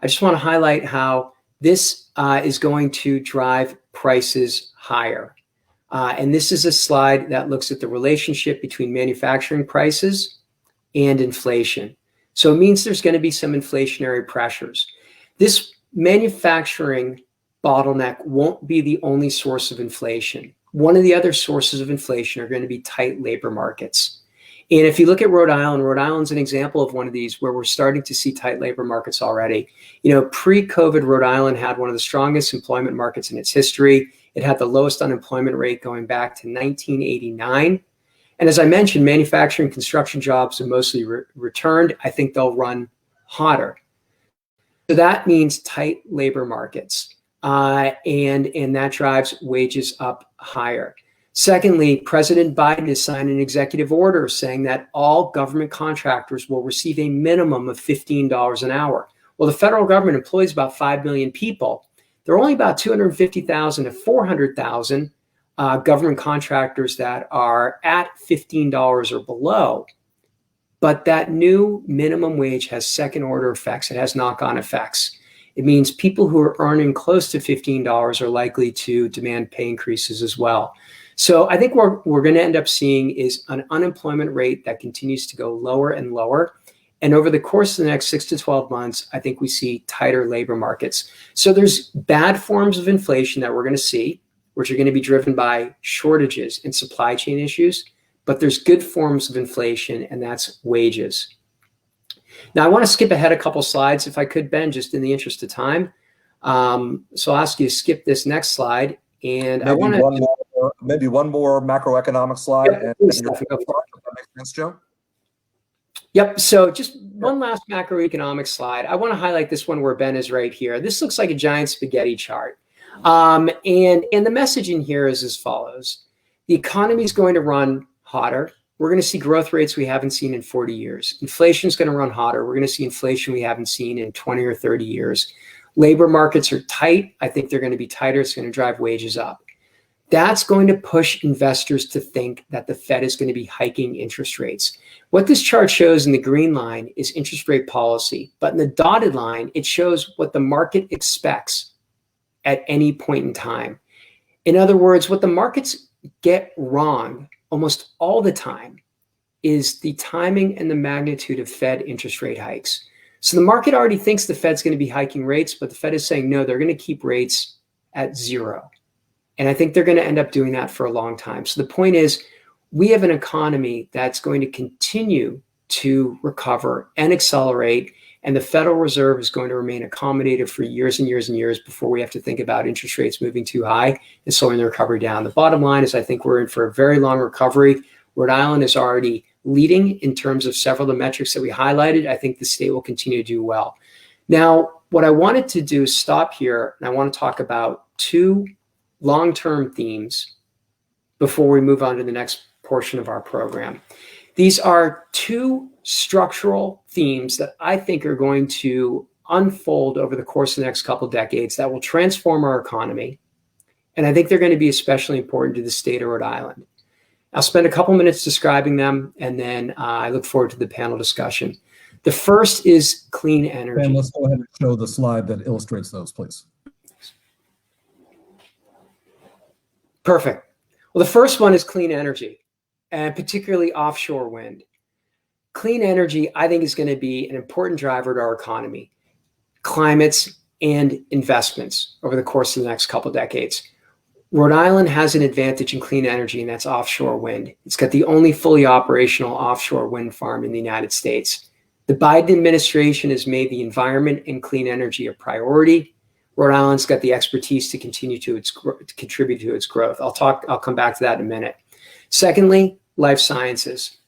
I just want to highlight how this is going to drive prices higher. And this is a slide that looks at the relationship between manufacturing prices and inflation. So it means there's going to be some inflationary pressures. This manufacturing bottleneck won't be the only source of inflation. One of the other sources of inflation are going to be tight labor markets. And if you look at Rhode Island's an example of one of these where we're starting to see tight labor markets already. You know, pre-COVID, Rhode Island had one of the strongest employment markets in its history. It had the lowest unemployment rate going back to 1989. And as I mentioned, manufacturing construction jobs have mostly returned. I think they'll run hotter. So that means tight labor markets, and that drives wages up higher. Secondly, President Biden has signed an executive order saying that all government contractors will receive a minimum of $15 an hour. Well, the federal government employs about 5 million people. There are only about 250,000 to 400,000 government contractors that are at $15 or below. But that new minimum wage has second order effects. It has knock-on effects. It means people who are earning close to $15 are likely to demand pay increases as well. So I think what we're going to end up seeing is an unemployment rate that continues to go lower and lower. And over the course of the next 6 to 12 months, I think we see tighter labor markets. So there's bad forms of inflation that we're going to see, which are going to be driven by shortages and supply chain issues. But there's good forms of inflation, and that's wages. Now, I want to skip ahead a couple slides, if I could, Ben, just in the interest of time. So I'll ask you to skip this next slide. And maybe I want to... maybe one more macroeconomic slide. Yep, and please, if that makes sense, Joe? Yep. So just one last macroeconomic slide. I want to highlight this one where Ben is right here. This looks like a giant spaghetti chart. And the message in here is as follows. The economy is going to run hotter. We're going to see growth rates we haven't seen in 40 years. Inflation is going to run hotter. We're going to see inflation we haven't seen in 20 or 30 years. Labor markets are tight. I think they're going to be tighter. It's going to drive wages up. That's going to push investors to think that the Fed is going to be hiking interest rates. What this chart shows in the green line is interest rate policy, but in the dotted line, it shows what the market expects at any point in time. In other words, what the markets get wrong almost all the time is the timing and the magnitude of Fed interest rate hikes. So the market already thinks the Fed's going to be hiking rates, but the Fed is saying, no, they're going to keep rates at zero. And I think they're going to end up doing that for a long time. So the point is, we have an economy that's going to continue to recover and accelerate, and the Federal Reserve is going to remain accommodative for years and years and years before we have to think about interest rates moving too high and slowing the recovery down. The bottom line is I think we're in for a very long recovery. Rhode Island is already leading in terms of several of the metrics that we highlighted. I think the state will continue to do well. Now, what I wanted to do is stop here, and I want to talk about two long-term themes before we move on to the next portion of our program. These are two structural themes that I think are going to unfold over the course of the next couple of decades that will transform our economy. And I think they're going to be especially important to the state of Rhode Island. I'll spend a couple minutes describing them, and then I look forward to the panel discussion. The first is clean energy. And let's go ahead and show the slide that illustrates those, please. Perfect. Well, the first one is clean energy, and particularly offshore wind. Clean energy, I think, is going to be an important driver to our economy, climates, and investments over the course of the next couple of decades. Rhode Island has an advantage in clean energy, and that's offshore wind. It's got the only fully operational offshore wind farm in the United States. The Biden administration has made the environment and clean energy a priority. Rhode Island's got the expertise to continue to contribute to its growth. I'll come back to that in a minute. Secondly, life sciences.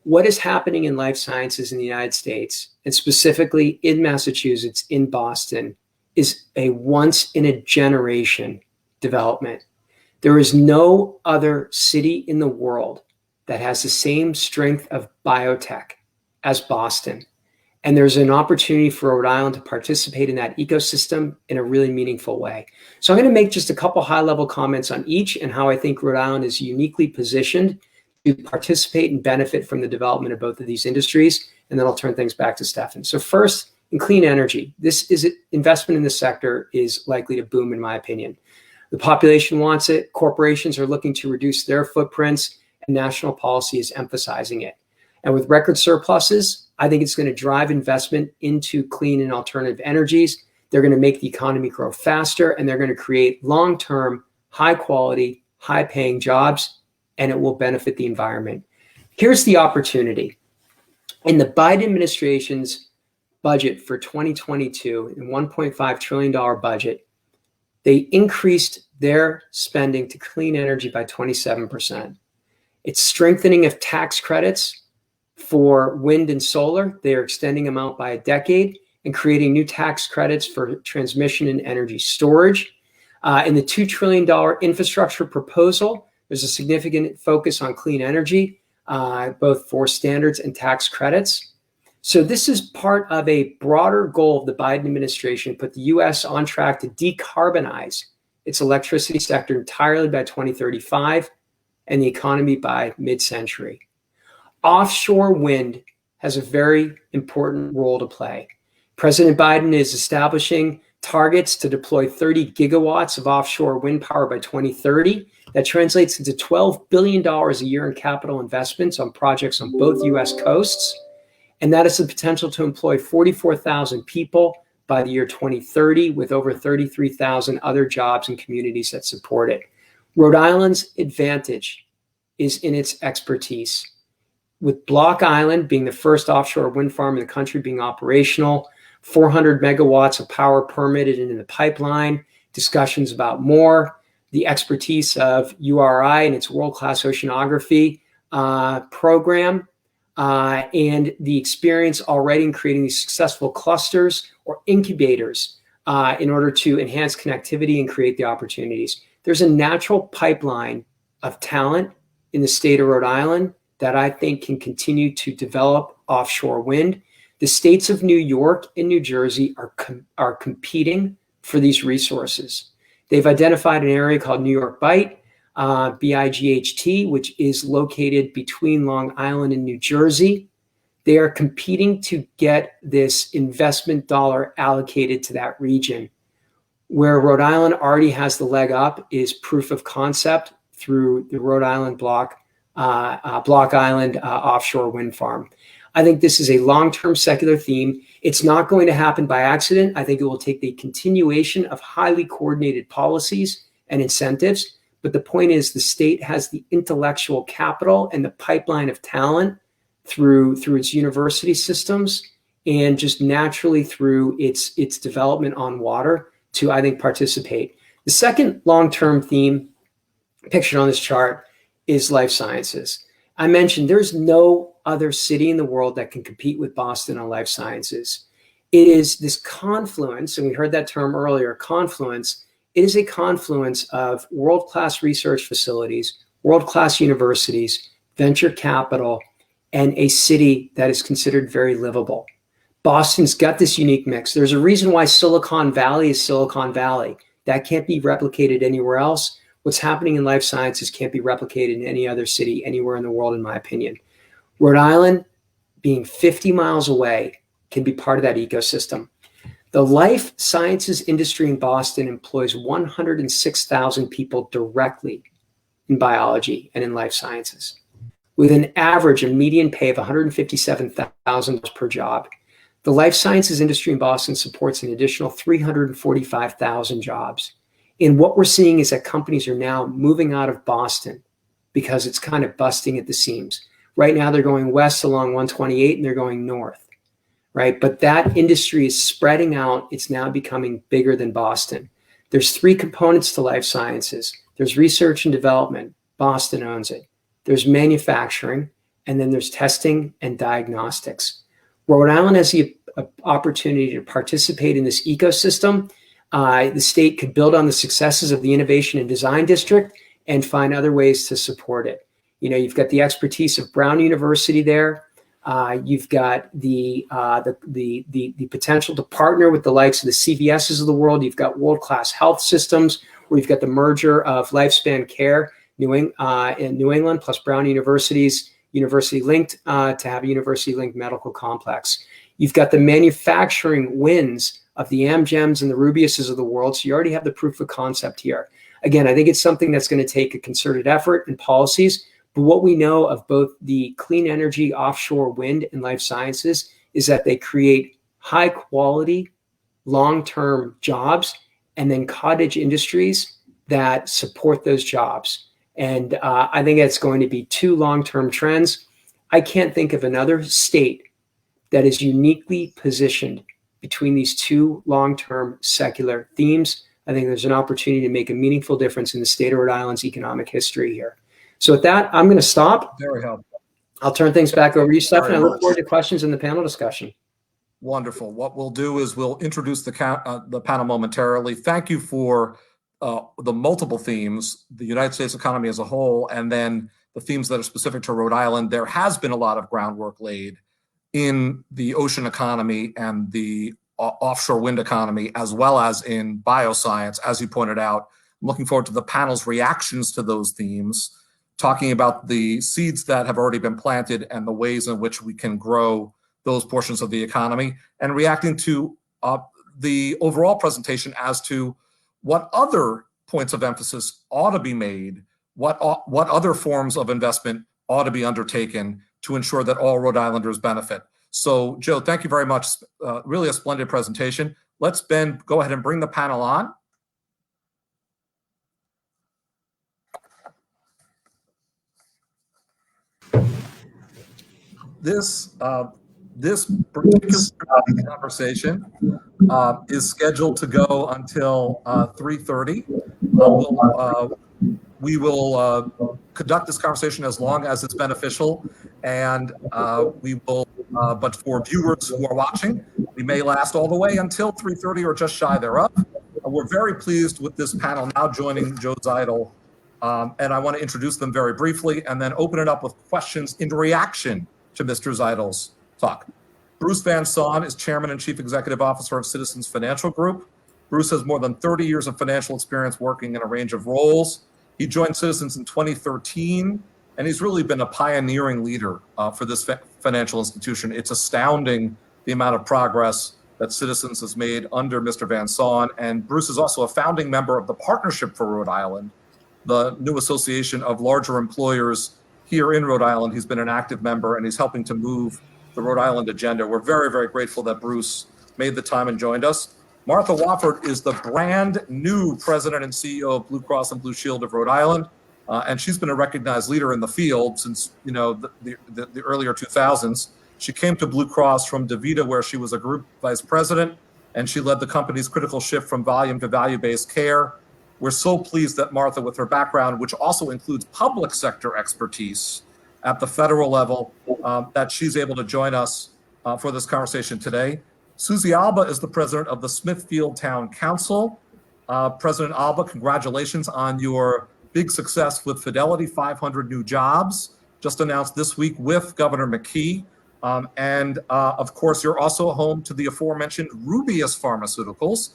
What is happening in life sciences in the United States, and specifically in Massachusetts, in Boston, is a once in a generation development. There is no other city in the world that has the same strength of biotech as Boston. And there's an opportunity for Rhode Island to participate in that ecosystem in a really meaningful way. So I'm going to make just a couple high-level comments on each and how I think Rhode Island is uniquely positioned to participate and benefit from the development of both of these industries. And then I'll turn things back to Stefan. So first, in clean energy, investment in this sector is likely to boom, in my opinion. The population wants it. Corporations are looking to reduce their footprints, and national policy is emphasizing it. And with record surpluses, I think it's going to drive investment into clean and alternative energies. They're going to make the economy grow faster, and they're going to create long-term, high-quality, high-paying jobs, and it will benefit the environment. Here's the opportunity. In the Biden administration's budget for 2022, in $1.5 trillion budget, they increased their spending to clean energy by 27%. It's strengthening of tax credits for wind and solar. They are extending them out by a decade and creating new tax credits for transmission and energy storage. In the $2 trillion infrastructure proposal, there's a significant focus on clean energy, both for standards and tax credits. So this is part of a broader goal of the Biden administration, put the U.S. on track to decarbonize its electricity sector entirely by 2035 and the economy by mid-century. Offshore wind has a very important role to play. President Biden is establishing targets to deploy 30 gigawatts of offshore wind power by 2030. That translates into $12 billion a year in capital investments on projects on both U.S. coasts. And that has the potential to employ 44,000 people by the year 2030, with over 33,000 other jobs and communities that support it. Rhode Island's advantage is in its expertise. With Block Island being the first offshore wind farm in the country being operational, 400 megawatts of power permitted and in the pipeline, discussions about more, the expertise of URI and its world-class oceanography program, and the experience already in creating these successful clusters or incubators in order to enhance connectivity and create the opportunities. There's a natural pipeline of talent in the state of Rhode Island that I think can continue to develop offshore wind. The states of New York and New Jersey are competing for these resources. They've identified an area called New York Bight, BIGHT, which is located between Long Island and New Jersey. They are competing to get this investment dollar allocated to that region. Where Rhode Island already has the leg up is proof of concept through the Rhode Island Block Island offshore wind farm. I think this is a long-term secular theme. It's not going to happen by accident. I think it will take the continuation of highly coordinated policies and incentives. But the point is, the state has the intellectual capital and the pipeline of talent through its university systems and just naturally through its development on water to, I think, participate. The second long-term theme pictured on this chart is life sciences. I mentioned there's no other city in the world that can compete with Boston on life sciences. It is this confluence, and we heard that term earlier, confluence. It is a confluence of world-class research facilities, world-class universities, venture capital, and a city that is considered very livable. Boston's got this unique mix. There's a reason why Silicon Valley is Silicon Valley. That can't be replicated anywhere else. What's happening in life sciences can't be replicated in any other city anywhere in the world, in my opinion. Rhode Island, being 50 miles away, can be part of that ecosystem. The life sciences industry in Boston employs 106,000 people directly in biology and in life sciences, with an average, a median pay of $157,000 per job. The life sciences industry in Boston supports an additional 345,000 jobs. And what we're seeing is that companies are now moving out of Boston because it's kind of busting at the seams. Right now, they're going west along 128 and they're going north, right? But that industry is spreading out. It's now becoming bigger than Boston. There's three components to life sciences. There's research and development. Boston owns it. There's manufacturing, and then there's testing and diagnostics. Rhode Island has the opportunity to participate in this ecosystem. The state could build on the successes of the Innovation and Design District and find other ways to support it. You know, you've got the expertise of Brown University there. You've got the potential to partner with the likes of the CVSs of the world. You've got world-class health systems, where you've got the merger of Lifespan Care in New England plus Brown University's university-linked to have a university-linked medical complex. You've got the manufacturing wins of the Amgems and the Rubiuses of the world. So you already have the proof of concept here. Again, I think it's something that's going to take a concerted effort and policies. But what we know of both the clean energy, offshore wind, and life sciences is that they create high quality, long-term jobs, and then cottage industries that support those jobs. And I think that's going to be two long-term trends. I can't think of another state that is uniquely positioned between these two long-term secular themes. I think there's an opportunity to make a meaningful difference in the state of Rhode Island's economic history here. So with that, I'm going to stop. Very helpful. I'll turn things back over to you, Stefan. I look forward to questions in the panel discussion. Wonderful. What we'll do is we'll introduce the panel momentarily. Thank you for the multiple themes, the United States economy as a whole, and then the themes that are specific to Rhode Island. There has been a lot of groundwork laid in the ocean economy and the offshore wind economy, as well as in bioscience, as you pointed out. I'm looking forward to the panel's reactions to those themes. talking about the seeds that have already been planted and the ways in which we can grow those portions of the economy, and reacting to the overall presentation as to what other points of emphasis ought to be made, what other forms of investment ought to be undertaken to ensure that all Rhode Islanders benefit. So, Joe, thank you very much. Really a splendid presentation. Let's, Ben, go ahead and bring the panel on. This particular conversation is scheduled to go until 3:30. We will conduct this conversation as long as it's beneficial, and we will. But for viewers who are watching, we may last all the way until 3:30 or just shy thereof. We're very pleased with this panel now joining Joe Zeidle, and I want to introduce them very briefly and then open it up with questions in reaction to Mr. Zeidle's talk. Bruce Van Saun is Chairman and Chief Executive Officer of Citizens Financial Group. Bruce has more than 30 years of financial experience working in a range of roles. He joined Citizens in 2013, and he's really been a pioneering leader for this financial institution. It's astounding the amount of progress that Citizens has made under Mr. Van Saun. And Bruce is also a founding member of the Partnership for Rhode Island, the new association of larger employers here in Rhode Island. He's been an active member, and he's helping to move the Rhode Island agenda. We're very, very grateful that Bruce made the time and joined us. Martha Wofford is the brand new president and CEO of Blue Cross and Blue Shield of Rhode Island, and she's been a recognized leader in the field since the earlier 2000s. She came to Blue Cross from DaVita, where she was a group vice president, and she led the company's critical shift from volume to value-based care. We're so pleased that Martha, with her background, which also includes public sector expertise at the federal level, that she's able to join us for this conversation today. Suzy Alba is the president of the Smithfield Town Council. President Alba, congratulations on your big success with Fidelity, 500 new jobs, just announced this week with Governor McKee. And of course, you're also home to the aforementioned Rubius Pharmaceuticals,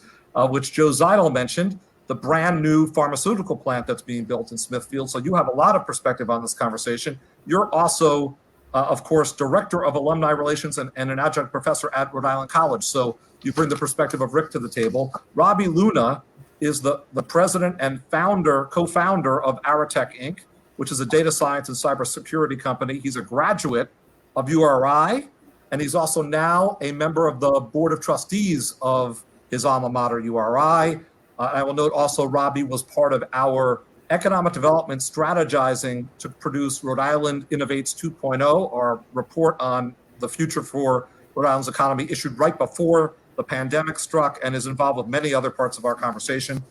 which Joe Zeidle mentioned, the brand new pharmaceutical plant that's being built in Smithfield. So you have a lot of perspective on this conversation. You're also, of course, director of alumni relations and an adjunct professor at Rhode Island College. So you bring the perspective of Rick to the table. Roby Luna is the president and co-founder of Aretec, Inc., which is a data science and cybersecurity company. He's a graduate of URI, and he's also now a member of the board of trustees of his alma mater, URI. I will note also Roby was part of our economic development strategizing to produce Rhode Island Innovates 2.0, our report on the future for Rhode Island's economy, issued right before the pandemic struck, and is involved with many other parts of our conversation.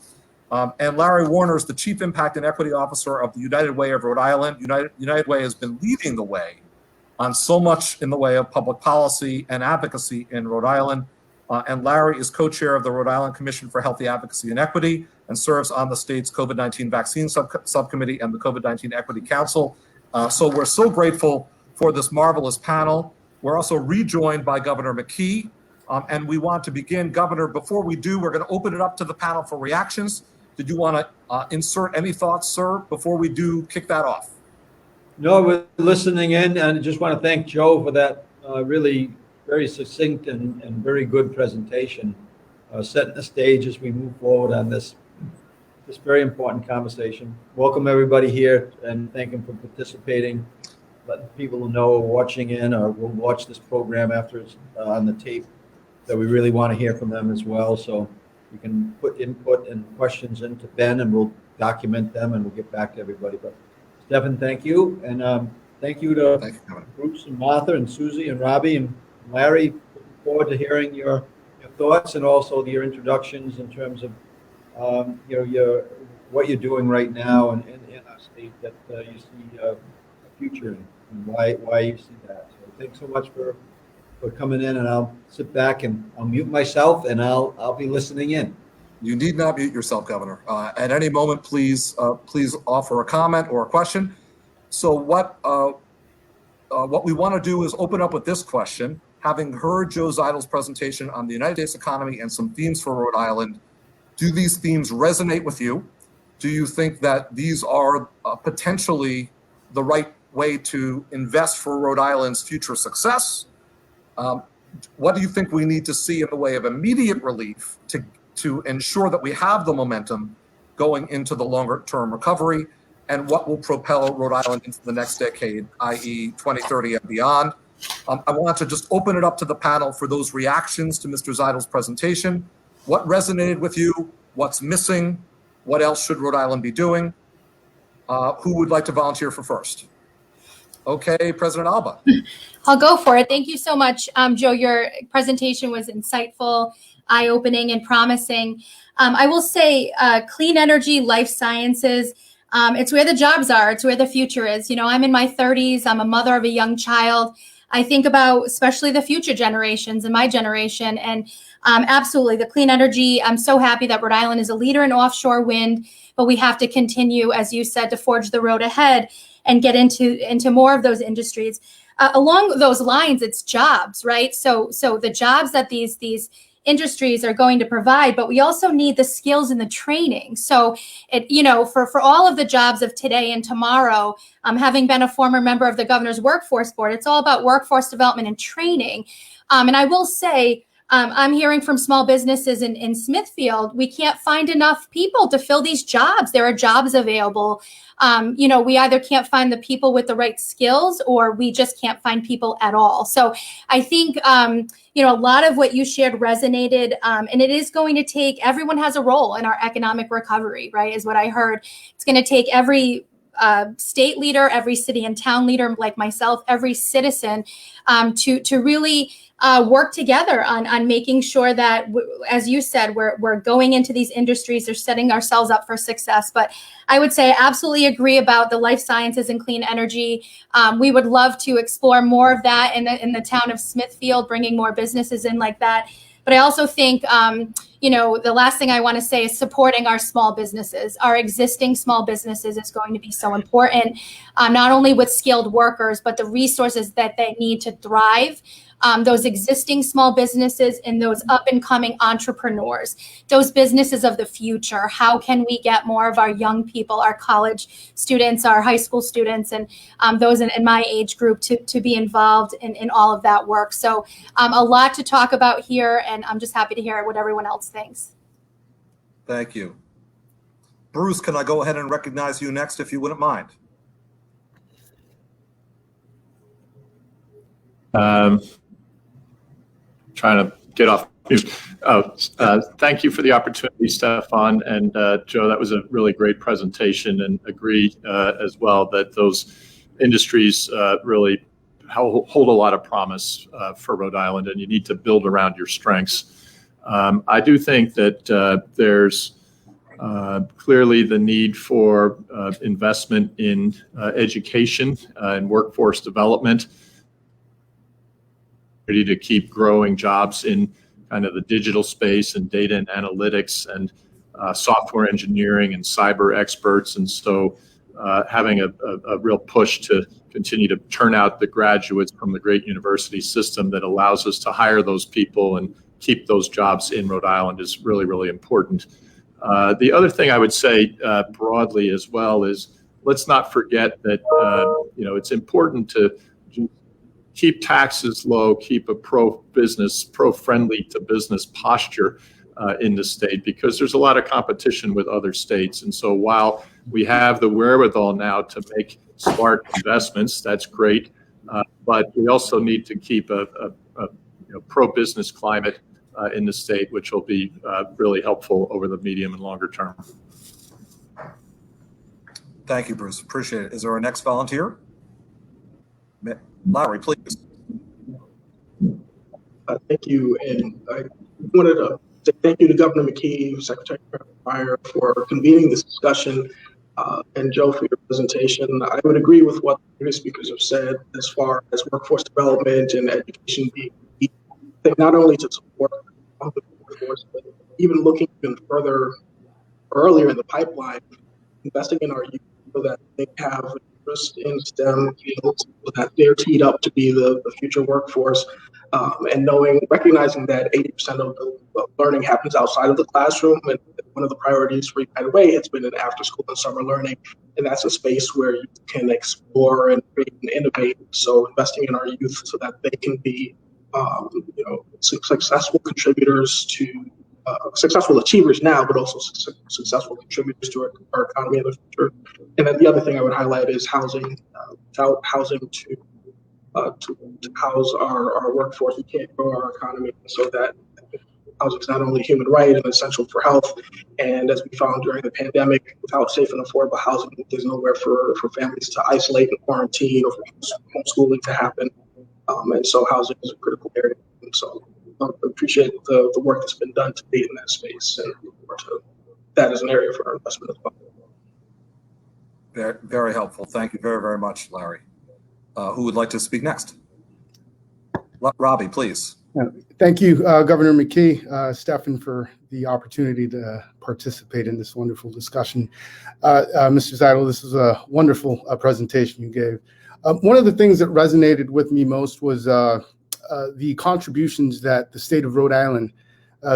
And Larry Warner is the Chief Impact and Equity Officer of the United Way of Rhode Island. United Way has been leading the way on so much in the way of public policy and advocacy in Rhode Island. And Larry is co-chair of the Rhode Island Commission for Healthy Advocacy and Equity and serves on the state's COVID-19 vaccine subcommittee and the COVID-19 Equity Council. So we're so grateful for this marvelous panel. We're also rejoined by Governor McKee. And we want to begin. Governor, before we do, we're going to open it up to the panel for reactions. Did you want to insert any thoughts, sir, before we do kick that off? No, we're listening in, and I just want to thank Joe for that really very succinct and very good presentation, setting the stage as we move forward on this very important conversation. Welcome everybody here, and thank them for participating. Letting people know watching in or will watch this program after it's on the tape, that we really want to hear from them as well. So you can put input and questions into Ben, and we'll document them, and we'll get back to everybody. But Stefan, thank you, and thank you to Bruce and Martha and Suzy and Roby and Larry. Looking forward to hearing your thoughts and also your introductions in terms of your what you're doing right now in our state that you see a future in, and why you see that. So thanks so much for coming in, and I'll sit back and I'll mute myself and I'll be listening in. You need not mute yourself, Governor. At any moment, please offer a comment or a question. So what we want to do is open up with this question. Having heard Joe Zeidle's presentation on the United States economy and some themes for Rhode Island, do these themes resonate with you? Do you think that these are potentially the right way to invest for Rhode Island's future success? What do you think we need to see in the way of immediate relief to ensure that we have the momentum going into the longer term recovery? And what will propel Rhode Island into the next decade, i.e. 2030 and beyond? I want to just open it up to the panel for those reactions to Mr. Zeidle's presentation. What resonated with you? What's missing? What else should Rhode Island be doing? Who would like to volunteer for first? Okay, President Alba. I'll go for it. Thank you so much, Joe. Your presentation was insightful, eye-opening, and promising. I will say clean energy, life sciences, it's where the jobs are. It's where the future is. You know, I'm in my 30s. I'm a mother of a young child. I think about especially the future generations and my generation. And absolutely, the clean energy, I'm so happy that Rhode Island is a leader in offshore wind, but we have to continue, as you said, to forge the road ahead and get into more of those industries. Along those lines, it's jobs, right? So the jobs that these industries are going to provide, but we also need the skills and the training. So for all of the jobs of today and tomorrow, having been a former member of the governor's workforce board, it's all about workforce development and training. And I will say, I'm hearing from small businesses in Smithfield, we can't find enough people to fill these jobs. There are jobs available. We either can't find the people with the right skills or we just can't find people at all. So I think, a lot of what you shared resonated, and it is going to take, everyone has a role in our economic recovery, right, is what I heard. It's going to take every state leader, every city and town leader like myself, every citizen to really work together on making sure that, as you said, we're going into these industries, they're setting ourselves up for success. But I would say I absolutely agree about the life sciences and clean energy. We would love to explore more of that in the town of Smithfield, bringing more businesses in like that. But I also think, the last thing I want to say is supporting our small businesses. Our existing small businesses is going to be so important, not only with skilled workers, but the resources that they need to thrive. Those existing small businesses and those up and coming entrepreneurs, those businesses of the future. How can we get more of our young people, our college students, our high school students, and those in my age group to be involved in all of that work? So a lot to talk about here, and I'm just happy to hear what everyone else thinks. Thank you. Bruce, can I go ahead and recognize you next, if you wouldn't mind? Trying to get off mute. Thank you for the opportunity, Stefan and Joe. That was a really great presentation, and agree as well that those industries really hold a lot of promise for Rhode Island, and you need to build around your strengths. I do think that there's clearly the need for investment in education and workforce development, to keep growing jobs in kind of the digital space and data and analytics and software engineering and cyber experts. And so having a real push to continue to turn out the graduates from the great university system that allows us to hire those people and keep those jobs in Rhode Island is really, really important. The other thing I would say broadly as well is, let's not forget that it's important to keep taxes low, keep a pro-friendly to business posture in the state, because there's a lot of competition with other states. And so while we have the wherewithal now to make smart investments, that's great, but we also need to keep a pro-business climate in the state, which will be really helpful over the medium and longer term. Thank you, Bruce. Appreciate it. Is there a next volunteer? Larry, please. Thank you. And I wanted to say thank you to Governor McKee, Secretary Pryor, for convening this discussion, and Joe for your presentation. I would agree with what the previous speakers have said as far as workforce development and education being key. I think not only to support the workforce, but even looking even further, earlier in the pipeline, investing in our youth so that they have interest in STEM fields, so that they're teed up to be the future workforce. and recognizing that 80% of the learning happens outside of the classroom, and one of the priorities for United Way has been in after school and summer learning, and that's a space where you can explore and create and innovate. So investing in our youth so that they can be, successful contributors to successful achievers now, but also successful contributors to our economy in the future. And then the other thing I would highlight is housing. Without housing to house our workforce, we can't grow our economy. So that housing is not only a human right and essential for health, and as we found during the pandemic, without safe and affordable housing, there's nowhere for families to isolate and quarantine or for homeschooling to happen. And so housing is a critical area. And so I appreciate the work that's been done to date in that space, and that is an area for our investment as well. Very, very helpful. Thank you very, very much, Larry. Who would like to speak next? Roby, please. Thank you, Governor McKee, Stefan, for the opportunity to participate in this wonderful discussion. Mr. Zeidel, this was a wonderful presentation you gave. One of the things that resonated with me most was the contributions that the state of Rhode Island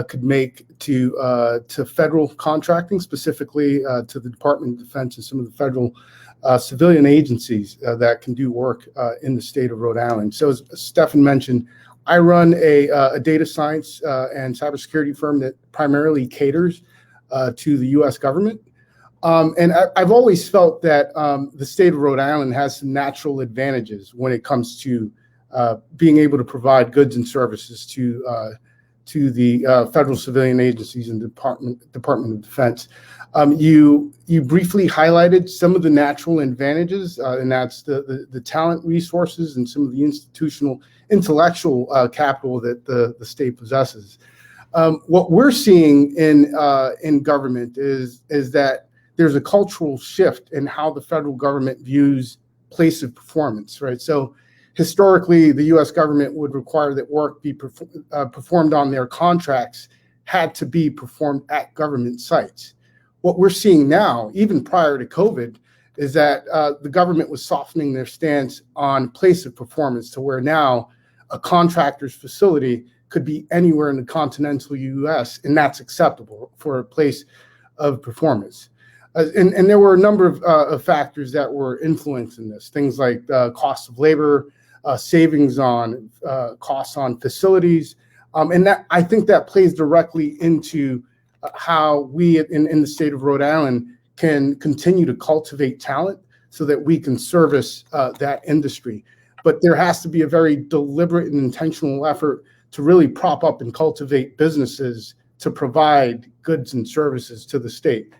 could make to federal contracting, specifically to the Department of Defense and some of the federal civilian agencies that can do work in the state of Rhode Island. So as Stefan mentioned, I run a data science and cybersecurity firm that primarily caters to the U.S. government. And I've always felt that the state of Rhode Island has some natural advantages when it comes to being able to provide goods and services to the federal civilian agencies and Department of Defense. You briefly highlighted some of the natural advantages, and that's the talent resources and some of the intellectual capital that the state possesses. What we're seeing in government is that there's a cultural shift in how the federal government views place of performance, right? So historically, the U.S. government would require that work be performed on their contracts had to be performed at government sites. What we're seeing now, even prior to COVID, is that the government was softening their stance on place of performance to where now a contractor's facility could be anywhere in the continental U.S., and that's acceptable for a place of performance. And there were a number of factors that were influencing this, things like cost of labor, savings on costs on facilities, and that I think that plays directly into how we in the state of Rhode Island can continue to cultivate talent so that we can service that industry. But there has to be a very deliberate and intentional effort to really prop up and cultivate businesses to provide goods and services to the state.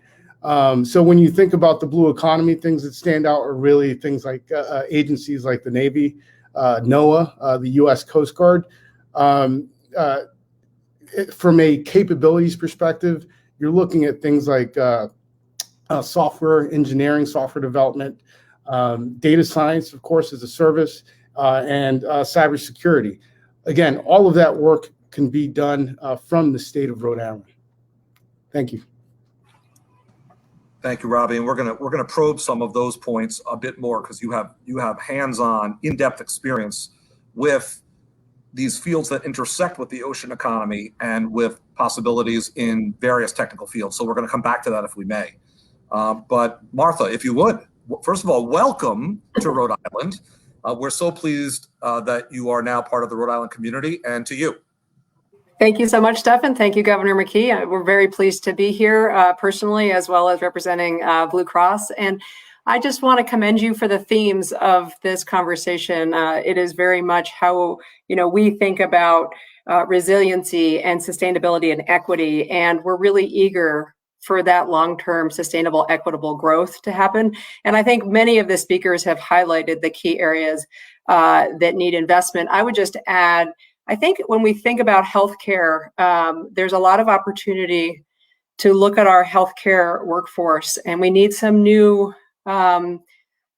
So when you think about the blue economy, things that stand out are really things like agencies like the Navy, NOAA, the U.S. Coast Guard. From a capabilities perspective, you're looking at things like software engineering, software development, data science, of course, as a service, and cybersecurity. Again, all of that work can be done from the state of Rhode Island. Thank you. Thank you, Roby. And we're gonna probe some of those points a bit more because you have hands-on, in-depth experience with these fields that intersect with the ocean economy and with possibilities in various technical fields. So we're going to come back to that if we may. But Martha, if you would, first of all, welcome to Rhode Island. We're so pleased that you are now part of the Rhode Island community, and to you. Thank you so much, Stefan. Thank you, Governor McKee. We're very pleased to be here personally, as well as representing Blue Cross. And I just want to commend you for the themes of this conversation. It is very much how we think about resiliency and sustainability and equity, and we're really eager for that long-term sustainable, equitable growth to happen. And I think many of the speakers have highlighted the key areas that need investment. I would just add, I think when we think about healthcare, there's a lot of opportunity to look at our healthcare workforce, and we need some new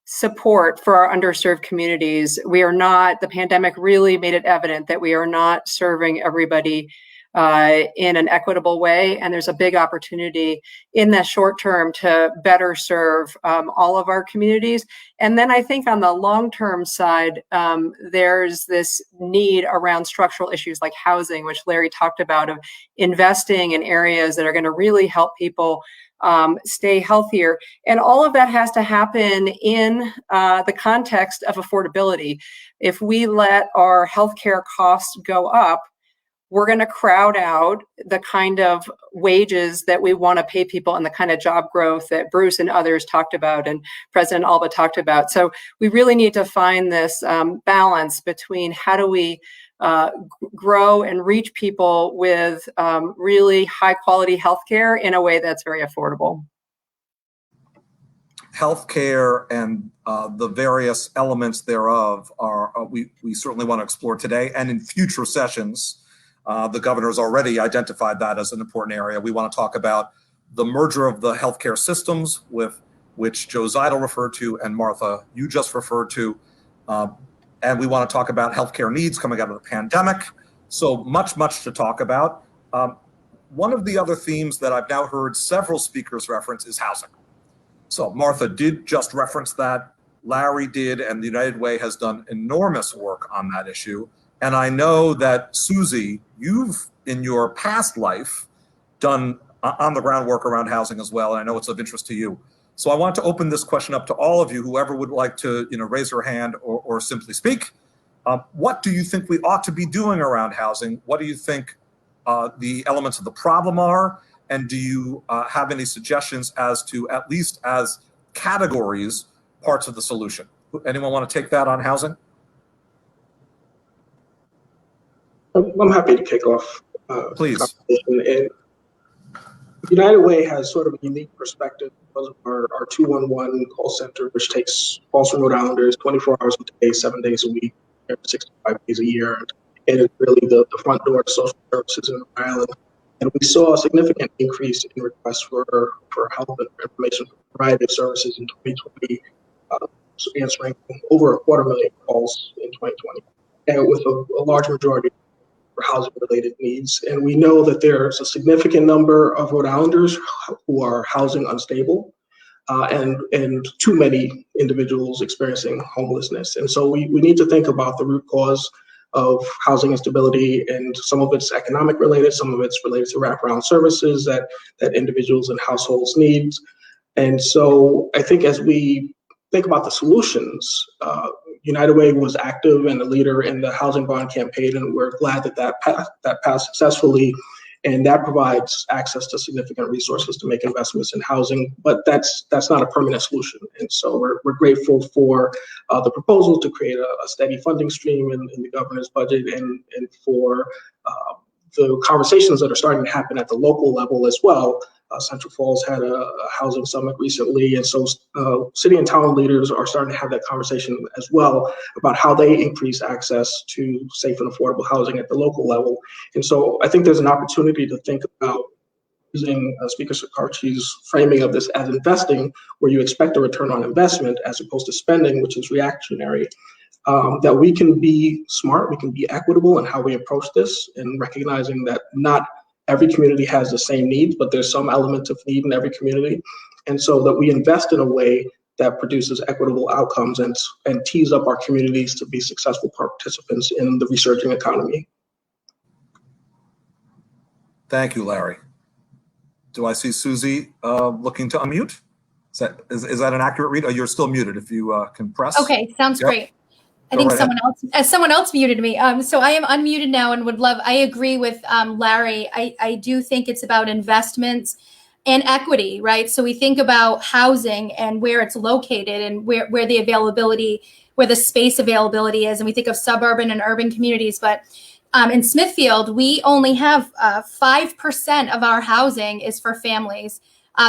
support for our underserved communities. The pandemic really made it evident that we are not serving everybody in an equitable way. And there's a big opportunity in the short term to better serve all of our communities. And then I think on the long-term side, there's this need around structural issues like housing, which Larry talked about, of investing in areas that are going to really help people stay healthier. And all of that has to happen in the context of affordability. If we let our healthcare costs go up, we're going to crowd out the kind of wages that we want to pay people and the kind of job growth that Bruce and others talked about and President Alba talked about. So we really need to find this balance between how do we grow and reach people with really high quality healthcare in a way that's very affordable. Healthcare and the various elements thereof are we certainly want to explore today and in future sessions. The governor has already identified that as an important area. We want to talk about the merger of the healthcare systems, with which Joe Zeidel referred to and Martha, you just referred to. And we want to talk about healthcare needs coming out of the pandemic. So much to talk about. One of the other themes that I've now heard several speakers reference is housing. So Martha did just reference that. Larry did, and the United Way has done enormous work on that issue. And I know that, Suzy, you've, in your past life, done on-the-ground work around housing as well, and I know it's of interest to you. So I want to open this question up to all of you, whoever would like to raise their hand or simply speak. What do you think we ought to be doing around housing? What do you think the elements of the problem are? And do you have any suggestions as to, at least as categories, parts of the solution? Anyone want to take that on housing? I'm happy to kick off. Please. And United Way has sort of a unique perspective because of our 211 call center, which takes calls from Rhode Islanders 24 hours a day, 7 days a week, 65 days a year. And it's really the front door to social services in Rhode Island. And we saw a significant increase in requests for help and information from a variety of services in 2020, answering over 250,000 calls in 2020, and with a large majority for housing-related needs. And we know that there's a significant number of Rhode Islanders who are housing unstable, and too many individuals experiencing homelessness. And so we need to think about the root cause of housing instability, and some of it's economic related, some of it's related to wraparound services that individuals and households need. And so I think as we think about the solutions, United Way was active and a leader in the housing bond campaign, and we're glad that passed successfully, and that provides access to significant resources to make investments in housing. But that's not a permanent solution, and so we're grateful for the proposal to create a steady funding stream in the governor's budget, and for the conversations that are starting to happen at the local level as well. Central Falls had a housing summit recently, and so city and town leaders are starting to have that conversation as well about how they increase access to safe and affordable housing at the local level. And so I think there's an opportunity to think about using Speaker Shekarchi's framing of this as investing, where you expect a return on investment as opposed to spending, which is reactionary. That we can be smart, we can be equitable in how we approach this, and recognizing that not every community has the same needs, but there's some element of need in every community. And so that we invest in a way that produces equitable outcomes and tees up our communities to be successful participants in the resurging economy. Thank you, Larry. Do I see Suzy looking to unmute? Is that an accurate read? Oh, you're still muted if you can press. Okay, sounds Yep. great. I think someone else muted me. So I am unmuted now and I agree with Larry. I do think it's about investments and equity, right? So we think about housing and where it's located and where the availability, where the space availability is. And we think of suburban and urban communities, but in Smithfield, we only have 5% of our housing is for families.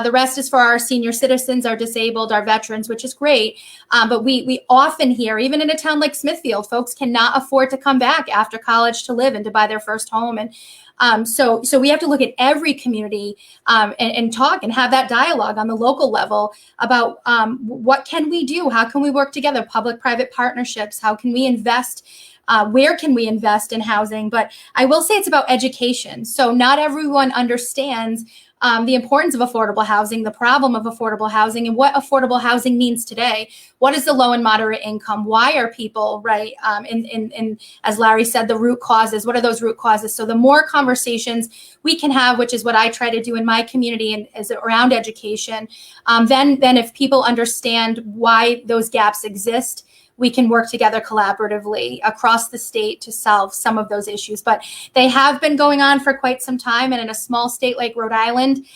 The rest is for our senior citizens, our disabled, our veterans, which is great. But we often hear, even in a town like Smithfield, folks cannot afford to come back after college to live and to buy their first home. And so we have to look at every community and talk and have that dialogue on the local level about what can we do? How can we work together? Public-private partnerships. How can we invest? Where can we invest in housing? But I will say it's about education. So not everyone understands the importance of affordable housing, the problem of affordable housing, and what affordable housing means today. What is the low and moderate income? Why are people, right, in as Larry said, the root causes? What are those root causes? So the more conversations we can have, which is what I try to do in my community and is around education, then if people understand why those gaps exist, we can work together collaboratively across the state to solve some of those issues. But they have been going on for quite some time. And in a small state like Rhode Island,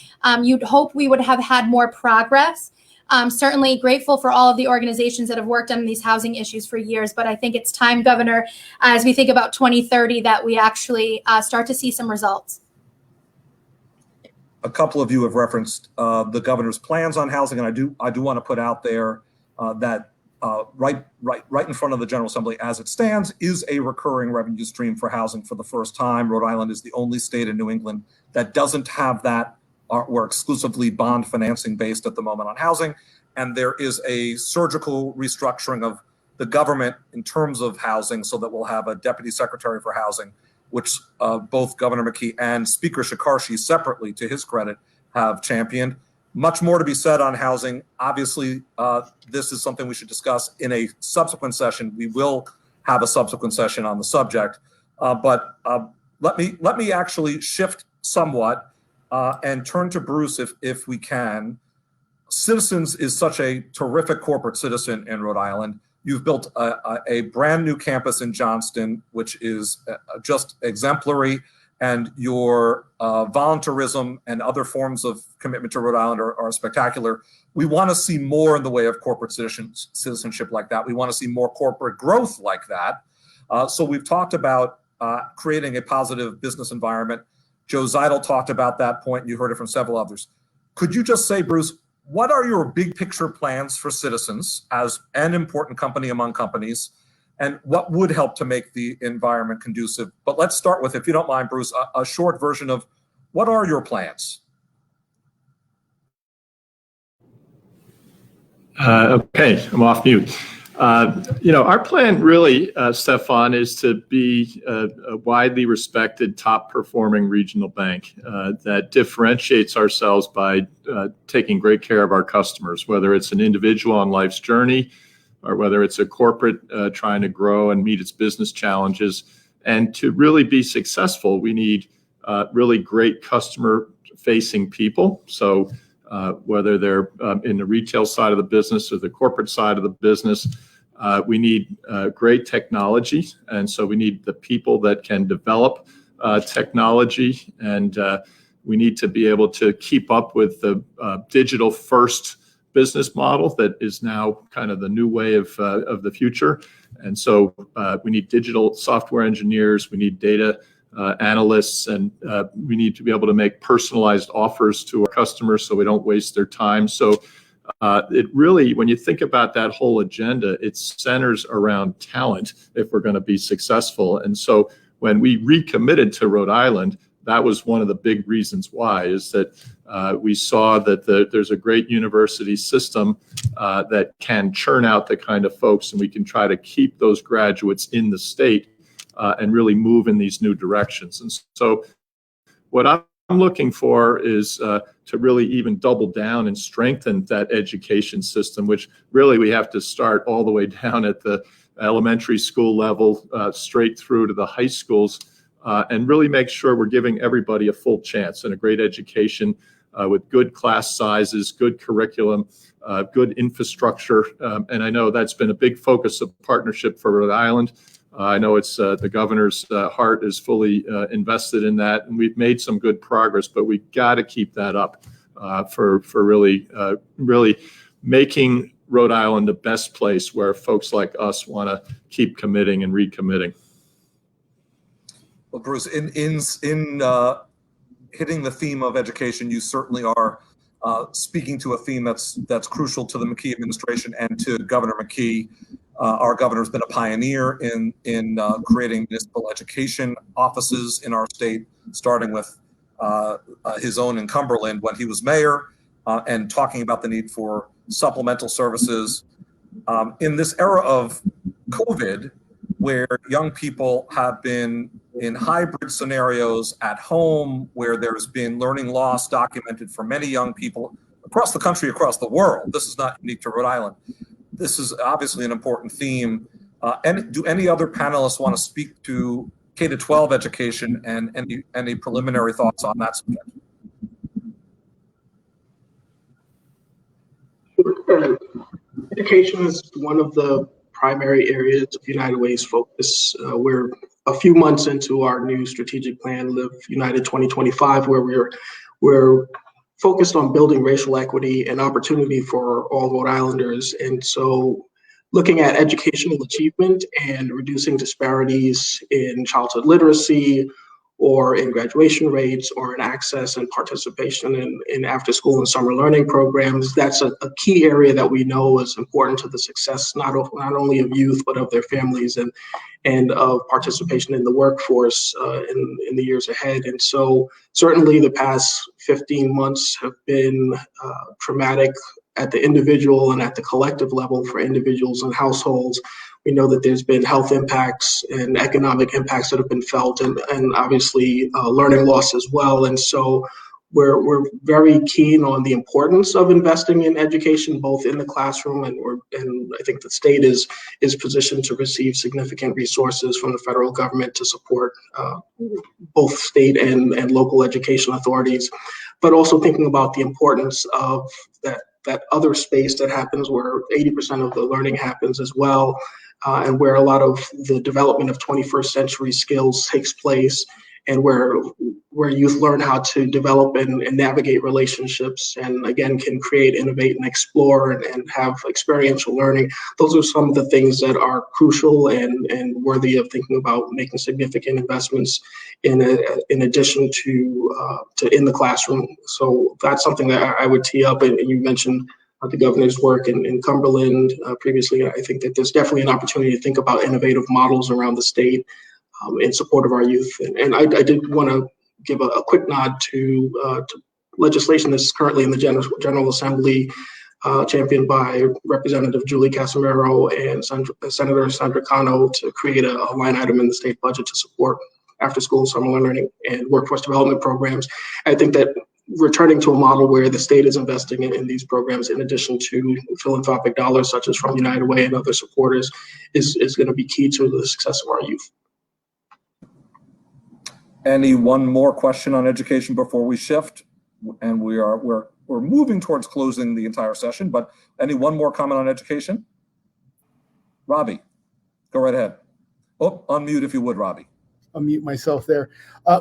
you'd hope we would have had more progress. Certainly grateful for all of the organizations that have worked on these housing issues for years. But I think it's time, Governor, as we think about 2030, that we actually start to see some results. A couple of you have referenced the governor's plans on housing, and I do want to put out there that right in front of the General Assembly as it stands is a recurring revenue stream for housing for the first time. Rhode Island is the only state in New England that doesn't have that. We're exclusively bond financing based at the moment on housing. And there is a surgical restructuring of the government in terms of housing so that we'll have a deputy secretary for housing, which both Governor McKee and Speaker Shekarchi separately, to his credit, have championed. Much more to be said on housing. Obviously, this is something we should discuss in a subsequent session. We will have a subsequent session on the subject. But let me actually shift somewhat and turn to Bruce if we can. Citizens is such a terrific corporate citizen in Rhode Island. You've built a brand new campus in Johnston, which is just exemplary. And your volunteerism and other forms of commitment to Rhode Island are spectacular. We want to see more in the way of corporate citizenship like that. We want to see more corporate growth like that. So we've talked about creating a positive business environment. Joe Zeidel talked about that point, and you heard it from several others. Could you just say, Bruce, what are your big picture plans for Citizens as an important company among companies? And what would help to make the environment conducive? But let's start with, if you don't mind, Bruce, a short version of what are your plans? Okay, I'm off mute. Our plan really, Stefan, is to be a widely respected, top-performing regional bank that differentiates ourselves by taking great care of our customers, whether it's an individual on life's journey, or whether it's a corporate trying to grow and meet its business challenges. And to really be successful, we need really great customer-facing people. So whether they're in the retail side of the business or the corporate side of the business, we need great technology. And so we need the people that can develop technology. And we need to be able to keep up with the digital-first business model that is now kind of the new way of the future. And so we need digital software engineers, we need data analysts, and we need to be able to make personalized offers to our customers so we don't waste their time. So it really, when you think about that whole agenda, it centers around talent if we're going to be successful. And so when we recommitted to Rhode Island, that was one of the big reasons why, is that we saw that there's a great university system that can churn out the kind of folks, and we can try to keep those graduates in the state and really move in these new directions. And so what I'm looking for is to really even double down and strengthen that education system, which really we have to start all the way down at the elementary school level, straight through to the high schools, and really make sure we're giving everybody a full chance and a great education with good class sizes, good curriculum, good infrastructure. And I know that's been a big focus of partnership for Rhode Island. I know it's the governor's heart is fully invested in that, and we've made some good progress, but we got to keep that up for really making Rhode Island the best place where folks like us want to keep committing and recommitting. Well, Bruce, in hitting the theme of education, you certainly are speaking to a theme that's crucial to the McKee administration and to Governor McKee. Our governor has been a pioneer in creating municipal education offices in our state, starting with his own in Cumberland when he was mayor, and talking about the need for supplemental services. In this era of COVID, where young people have been in hybrid scenarios at home, where there's been learning loss documented for many young people across the country, across the world. This is not unique to Rhode Island. This is obviously an important theme. And do any other panelists want to speak to K-12 education and any preliminary thoughts on that subject? Education is one of the primary areas of United Way's focus. We're a few months into our new strategic plan, Live United 2025, where we're focused on building racial equity and opportunity for all Rhode Islanders. And so looking at educational achievement and reducing disparities in childhood literacy, or in graduation rates, or in access and participation in after school and summer learning programs. That's a key area that we know is important to the success, not only of youth, but of their families and of participation in the workforce in the years ahead. And so certainly the past 15 months have been traumatic at the individual and at the collective level for individuals and households. We know that there's been health impacts and economic impacts that have been felt, and obviously learning loss as well. And so we're very keen on the importance of investing in education, both in the classroom, and I think the state is positioned to receive significant resources from the federal government to support both state and local education authorities, but also thinking about the importance of that other space that happens where 80% of the learning happens as well, and where a lot of the development of 21st century skills takes place, and where youth learn how to develop and navigate relationships, and again can create, innovate, and explore and have experiential learning. Those are some of the things that are crucial and worthy of thinking about making significant investments in addition to in the classroom. So that's something that I would tee up. And you mentioned the governor's work in Cumberland previously. I think that there's definitely an opportunity to think about innovative models around the state in support of our youth. And I did want to give a quick nod to legislation that's currently in the General Assembly, championed by Representative Julie Casimiro and Senator Sandra Cano, to create a line item in the state budget to support after-school summer learning and workforce development programs. I think that returning to a model where the state is investing in these programs, in addition to philanthropic dollars such as from United Way and other supporters, is going to be key to the success of our youth. Any one more question on education before we shift? And we're moving towards closing the entire session, but any one more comment on education? Robbie, go right ahead. Oh, unmute if you would, Robbie. Unmute myself there.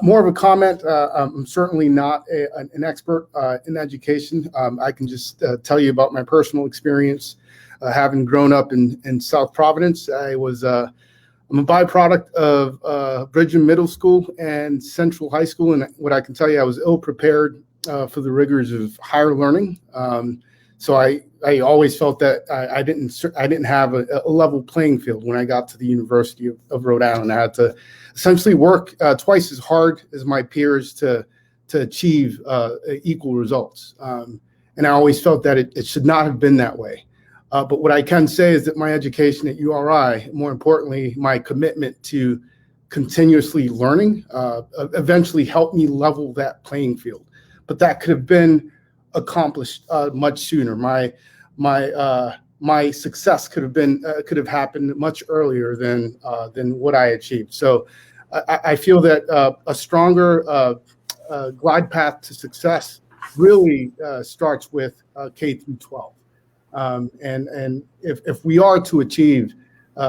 More of a comment. I'm certainly not an expert in education. I can just tell you about my personal experience. Having grown up in South Providence, I'm a byproduct of Bridgeton Middle School and Central High School, and what I can tell you, I was ill prepared for the rigors of higher learning. So I always felt that I didn't have a level playing field when I got to the University of Rhode Island. I had to essentially work twice as hard as my peers to achieve equal results. And I always felt that it should not have been that way. But what I can say is that my education at URI, more importantly, my commitment to continuously learning, eventually helped me level that playing field. But that could have been accomplished much sooner. My success could have happened much earlier than what I achieved. So I feel that a stronger glide path to success really starts with K through 12. And if we are to achieve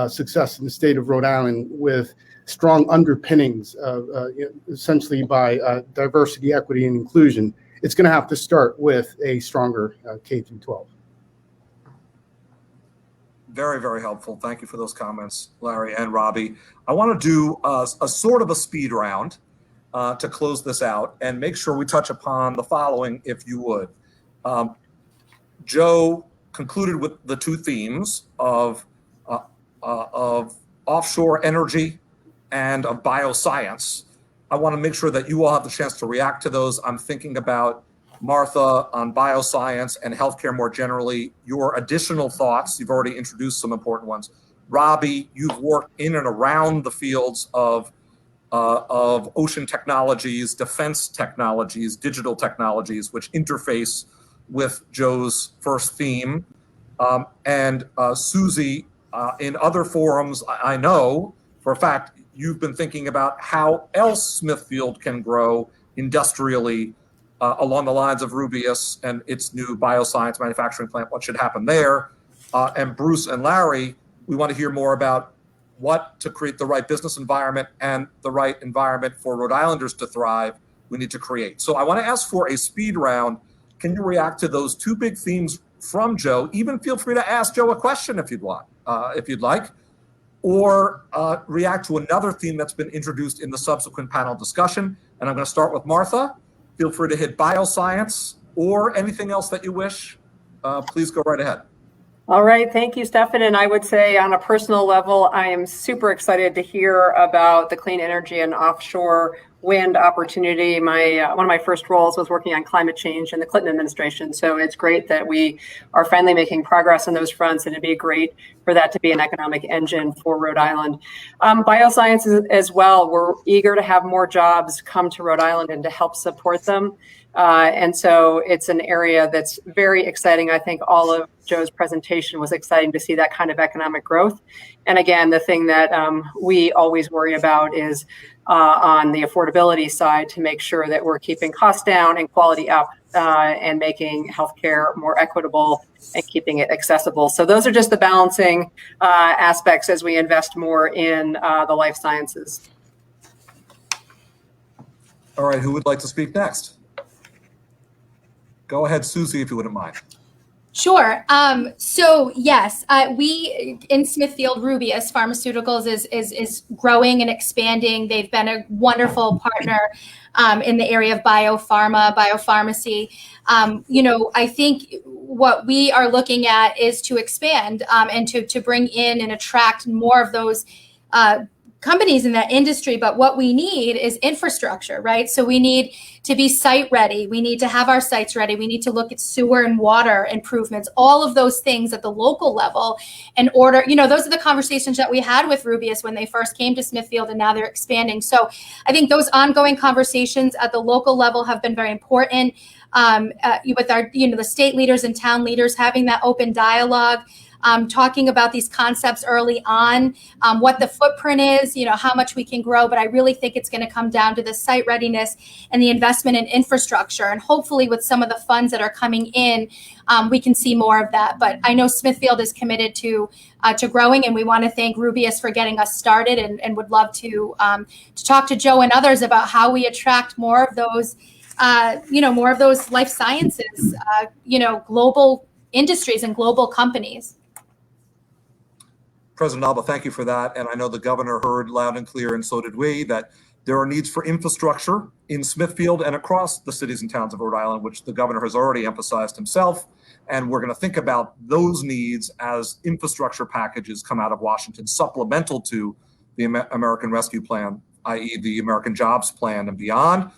success in the state of Rhode Island with strong underpinnings, essentially by diversity, equity, and inclusion, it's going to have to start with a stronger K through 12. Very, very helpful. Thank you for those comments, Larry and Robbie. I want to do a sort of a speed round to close this out and make sure we touch upon the following, if you would. Joe concluded with the two themes of offshore energy and of bioscience. I want to make sure that you all have the chance to react to those. I'm thinking about Martha on bioscience and healthcare more generally. Your additional thoughts, you've already introduced some important ones. Roby, you've worked in and around the fields of ocean technologies, defense technologies, digital technologies, which interface with Joe's first theme. And Suzy, in other forums, I know for a fact, you've been thinking about how else Smithfield can grow industrially along the lines of Rubius and its new bioscience manufacturing plant, what should happen there. And Bruce and Larry, we want to hear more about what to create the right business environment and the right environment for Rhode Islanders to thrive we need to create. So I want to ask for a speed round. Can you react to those two big themes from Joe? Even feel free to ask Joe a question if you'd like, or react to another theme that's been introduced in the subsequent panel discussion. And I'm going to start with Martha. Feel free to hit bioscience or anything else that you wish. Please go right ahead. All right. Thank you, Stefan. And I would say on a personal level, I am super excited to hear about the clean energy and offshore wind opportunity. One of my first roles was working on climate change in the Clinton administration. So it's great that we are finally making progress on those fronts, and it'd be great for that to be an economic engine for Rhode Island. Bioscience as well. We're eager to have more jobs come to Rhode Island and to help support them. And so it's an area that's very exciting. I think all of Joe's presentation was exciting to see that kind of economic growth. And again, the thing that we always worry about is on the affordability side to make sure that we're keeping costs down and quality up and making healthcare more equitable and keeping it accessible. So those are just the balancing aspects as we invest more in the life sciences. All right, who would like to speak next? Go ahead, Suzy, if you wouldn't mind. Sure. So yes, we in Smithfield, Rubius Pharmaceuticals is growing and expanding. They've been a wonderful partner in the area of biopharmacy. I think what we are looking at is to expand and to bring in and attract more of those companies in that industry. But what we need is infrastructure, right? So we need to be site ready. We need to have our sites ready. We need to look at sewer and water improvements, all of those things at the local level in order, those are the conversations that we had with Rubius when they first came to Smithfield, and now they're expanding. So I think those ongoing conversations at the local level have been very important with our, the state leaders and town leaders having that open dialogue. Talking about these concepts early on, what the footprint is, how much we can grow. But I really think it's going to come down to the site readiness and the investment in infrastructure. And hopefully with some of the funds that are coming in, we can see more of that. But I know Smithfield is committed to growing, and we want to thank Rubius for getting us started, and would love to talk to Joe and others about how we attract more of those, more of those life sciences, global industries and global companies. President Alba, thank you for that. And I know the governor heard loud and clear, and so did we, that there are needs for infrastructure in Smithfield and across the cities and towns of Rhode Island, which the governor has already emphasized himself. And we're going to think about those needs as infrastructure packages come out of Washington, supplemental to the American Rescue Plan, i.e. the American Jobs Plan and beyond.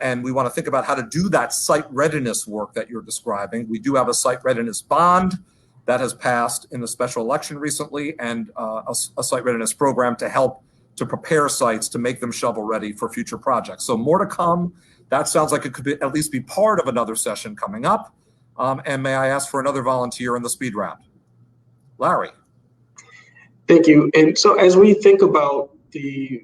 And we want to think about how to do that site readiness work that you're describing. We do have a site readiness bond that has passed in the special election recently, and a site readiness program to help to prepare sites to make them shovel ready for future projects. So more to come. That sounds like it could at least be part of another session coming up. And may I ask for another volunteer in the speed round? Larry. Thank you. And so as we think about the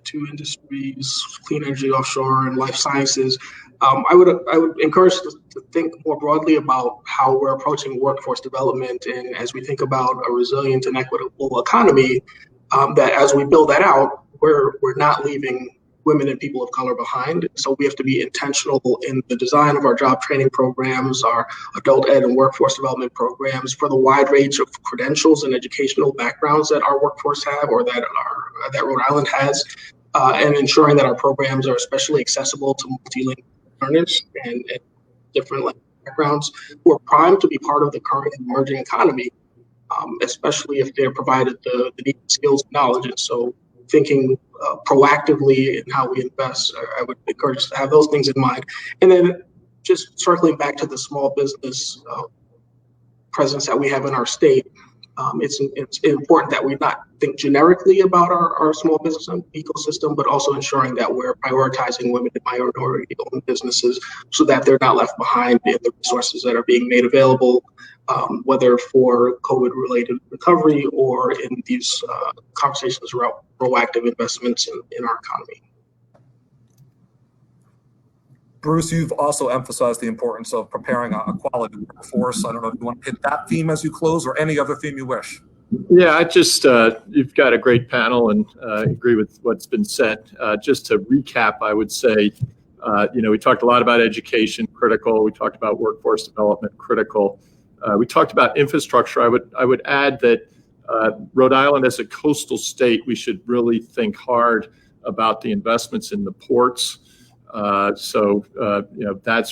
two industries, clean energy offshore and life sciences, I would encourage us to think more broadly about how we're approaching workforce development. And as we think about a resilient and equitable economy, that as we build that out, we're not leaving women and people of color behind. So we have to be intentional in the design of our job training programs, our adult ed and workforce development programs, for the wide range of credentials and educational backgrounds that our workforce have, or that Rhode Island has, and ensuring that our programs are especially accessible to multilingual learners and different backgrounds who are primed to be part of the current emerging economy, especially if they're provided the needed skills and knowledge. And so thinking proactively in how we invest, I would encourage us to have those things in mind. And then just circling back to the small business presence that we have in our state, it's important that we not think generically about our small business ecosystem, but also ensuring that we're prioritizing women and minority-owned businesses so that they're not left behind in the resources that are being made available, whether for COVID-related recovery or in these conversations around proactive investments in our economy. Bruce, you've also emphasized the importance of preparing a quality workforce. I don't know if you want to hit that theme as you close or any other theme you wish. Yeah, I just, you've got a great panel and agree with what's been said. Just to recap, I would say, we talked a lot about education, critical. We talked about workforce development, critical. We talked about infrastructure. I would add that Rhode Island as a coastal state, we should really think hard about the investments in the ports. That's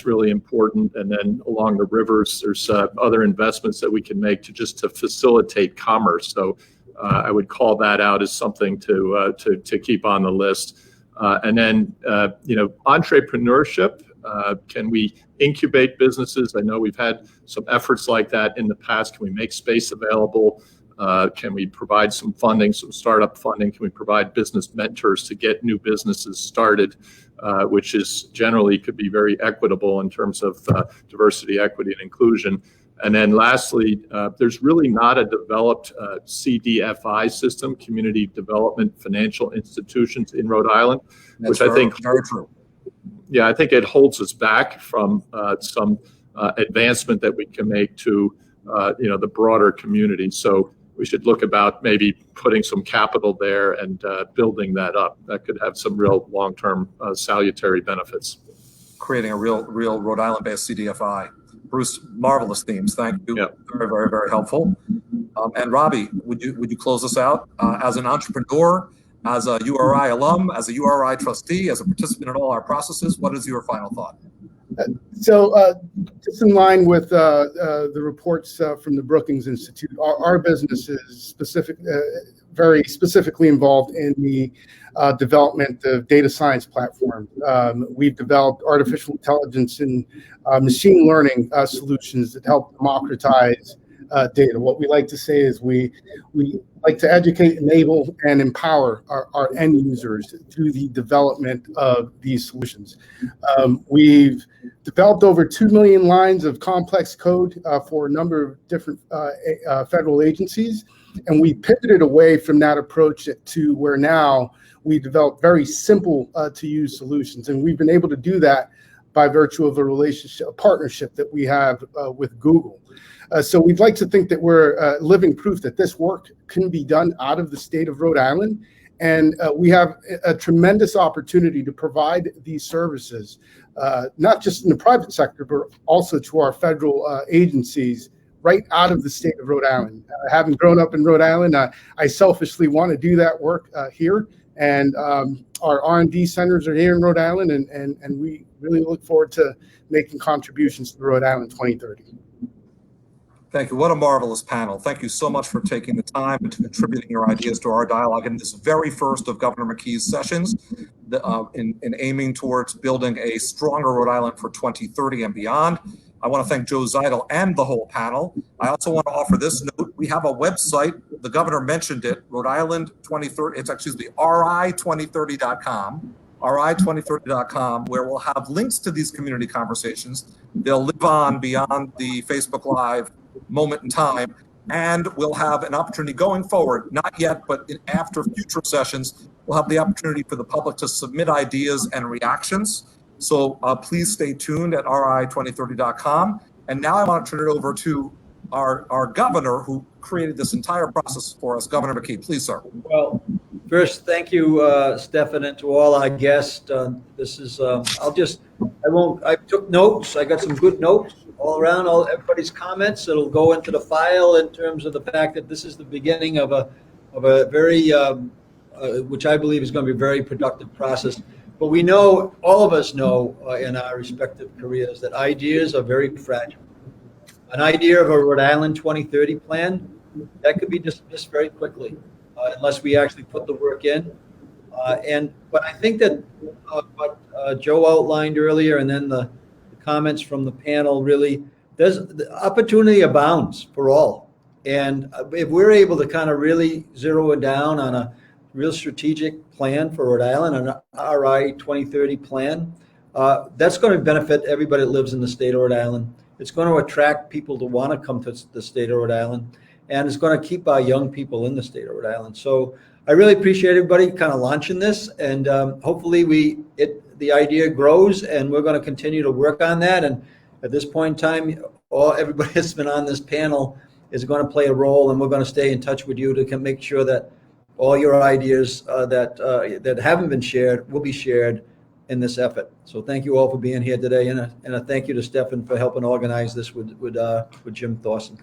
really important. And then along the rivers, there's other investments that we can make to facilitate commerce. So I would call that out as something to keep on the list. And then entrepreneurship. Can we incubate businesses? I know we've had some efforts like that in the past. Can we make space available? Can we provide some funding, some startup funding? Can we provide business mentors to get new businesses started, which is generally could be very equitable in terms of diversity, equity, and inclusion. And then lastly, there's really not a developed CDFI system, Community Development Financial Institutions in Rhode Island, which I think very true. Yeah, I think it holds us back from some advancement that we can make to the broader community. So we should look about maybe putting some capital there and building that up. That could have some real long-term salutary benefits. Creating a real Rhode Island-based CDFI. Bruce, marvelous themes. Thank you. Yep. Very, very, very helpful. And Roby, would you close us out as an entrepreneur, as a URI alum, as a URI trustee, as a participant in all our processes? What is your final thought? So just in line with the reports from the Brookings Institute, our business is very specifically involved in the development of data science platforms. We've developed artificial intelligence and machine learning solutions that help democratize data. What we like to say is we like to educate, enable, and empower our end users through the development of these solutions. We've developed over 2 million lines of complex code for a number of different federal agencies, and we pivoted away from that approach to where now we develop very simple to use solutions, and we've been able to do that by virtue of a partnership that we have with Google. So we'd like to think that we're living proof that this work can be done out of the state of Rhode Island. And we have a tremendous opportunity to provide these services, not just in the private sector, but also to our federal agencies right out of the state of Rhode Island. Having grown up in Rhode Island, I selfishly want to do that work here. And our R&D centers are here in Rhode Island, and we really look forward to making contributions to Rhode Island 2030. Thank you. What a marvelous panel. Thank you so much for taking the time and to contributing your ideas to our dialogue in this very first of Governor McKee's sessions in aiming towards building a stronger Rhode Island for 2030 and beyond. I want to thank Joe Zeidel and the whole panel. I also want to offer this note. We have a website. The governor mentioned it, Rhode Island 2030. It's RI2030.com. RI2030.com, where we'll have links to these community conversations. They'll live on beyond the Facebook Live moment in time, and we'll have an opportunity going forward, not yet, but after future sessions, we'll have the opportunity for the public to submit ideas and reactions. So please stay tuned at RI2030.com. And now I want to turn it over to our governor who created this entire process for us, Governor McKee. Please, sir. Well, first, thank you, Stefan, and to all our guests. This is, I took notes. I got some good notes all around, everybody's comments. It'll go into the file in terms of the fact that this is the beginning of a very, which I believe is going to be a very productive process. But we know, all of us know in our respective careers that ideas are very fragile. An idea of a Rhode Island 2030 plan, that could be dismissed very quickly unless we actually put the work in. But I think that what Joe outlined earlier and then the comments from the panel really, the opportunity abounds for all. And if we're able to kind of really zero it down on a real strategic plan for Rhode Island, an RI 2030 plan, that's going to benefit everybody that lives in the state of Rhode Island. It's going to attract people to want to come to the state of Rhode Island, and it's going to keep our young people in the state of Rhode Island. So I really appreciate everybody kind of launching this, and hopefully the idea grows, and we're going to continue to work on that. And at this point in time, everybody that's been on this panel is going to play a role, and we're going to stay in touch with you to make sure that all your ideas that haven't been shared will be shared in this effort. So thank you all for being here today, and a thank you to Stefan for helping organize this with Jim Thorson.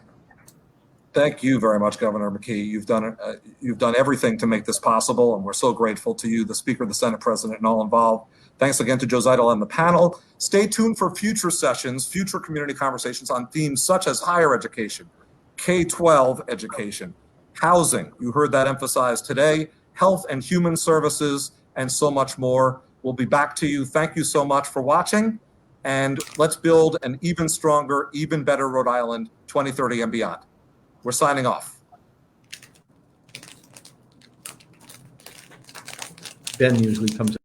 Thank you very much, Governor McKee. You've done everything to make this possible, and we're so grateful to you, the Speaker, the Senate President, and all involved. Thanks again to Joe Zeidel and the panel. Stay tuned for future sessions, future community conversations on themes such as higher education, K-12 education, housing, you heard that emphasized today, health and human services, and so much more. We'll be back to you. Thank you so much for watching, and let's build an even stronger, even better Rhode Island 2030 and beyond. We're signing off. Ben usually comes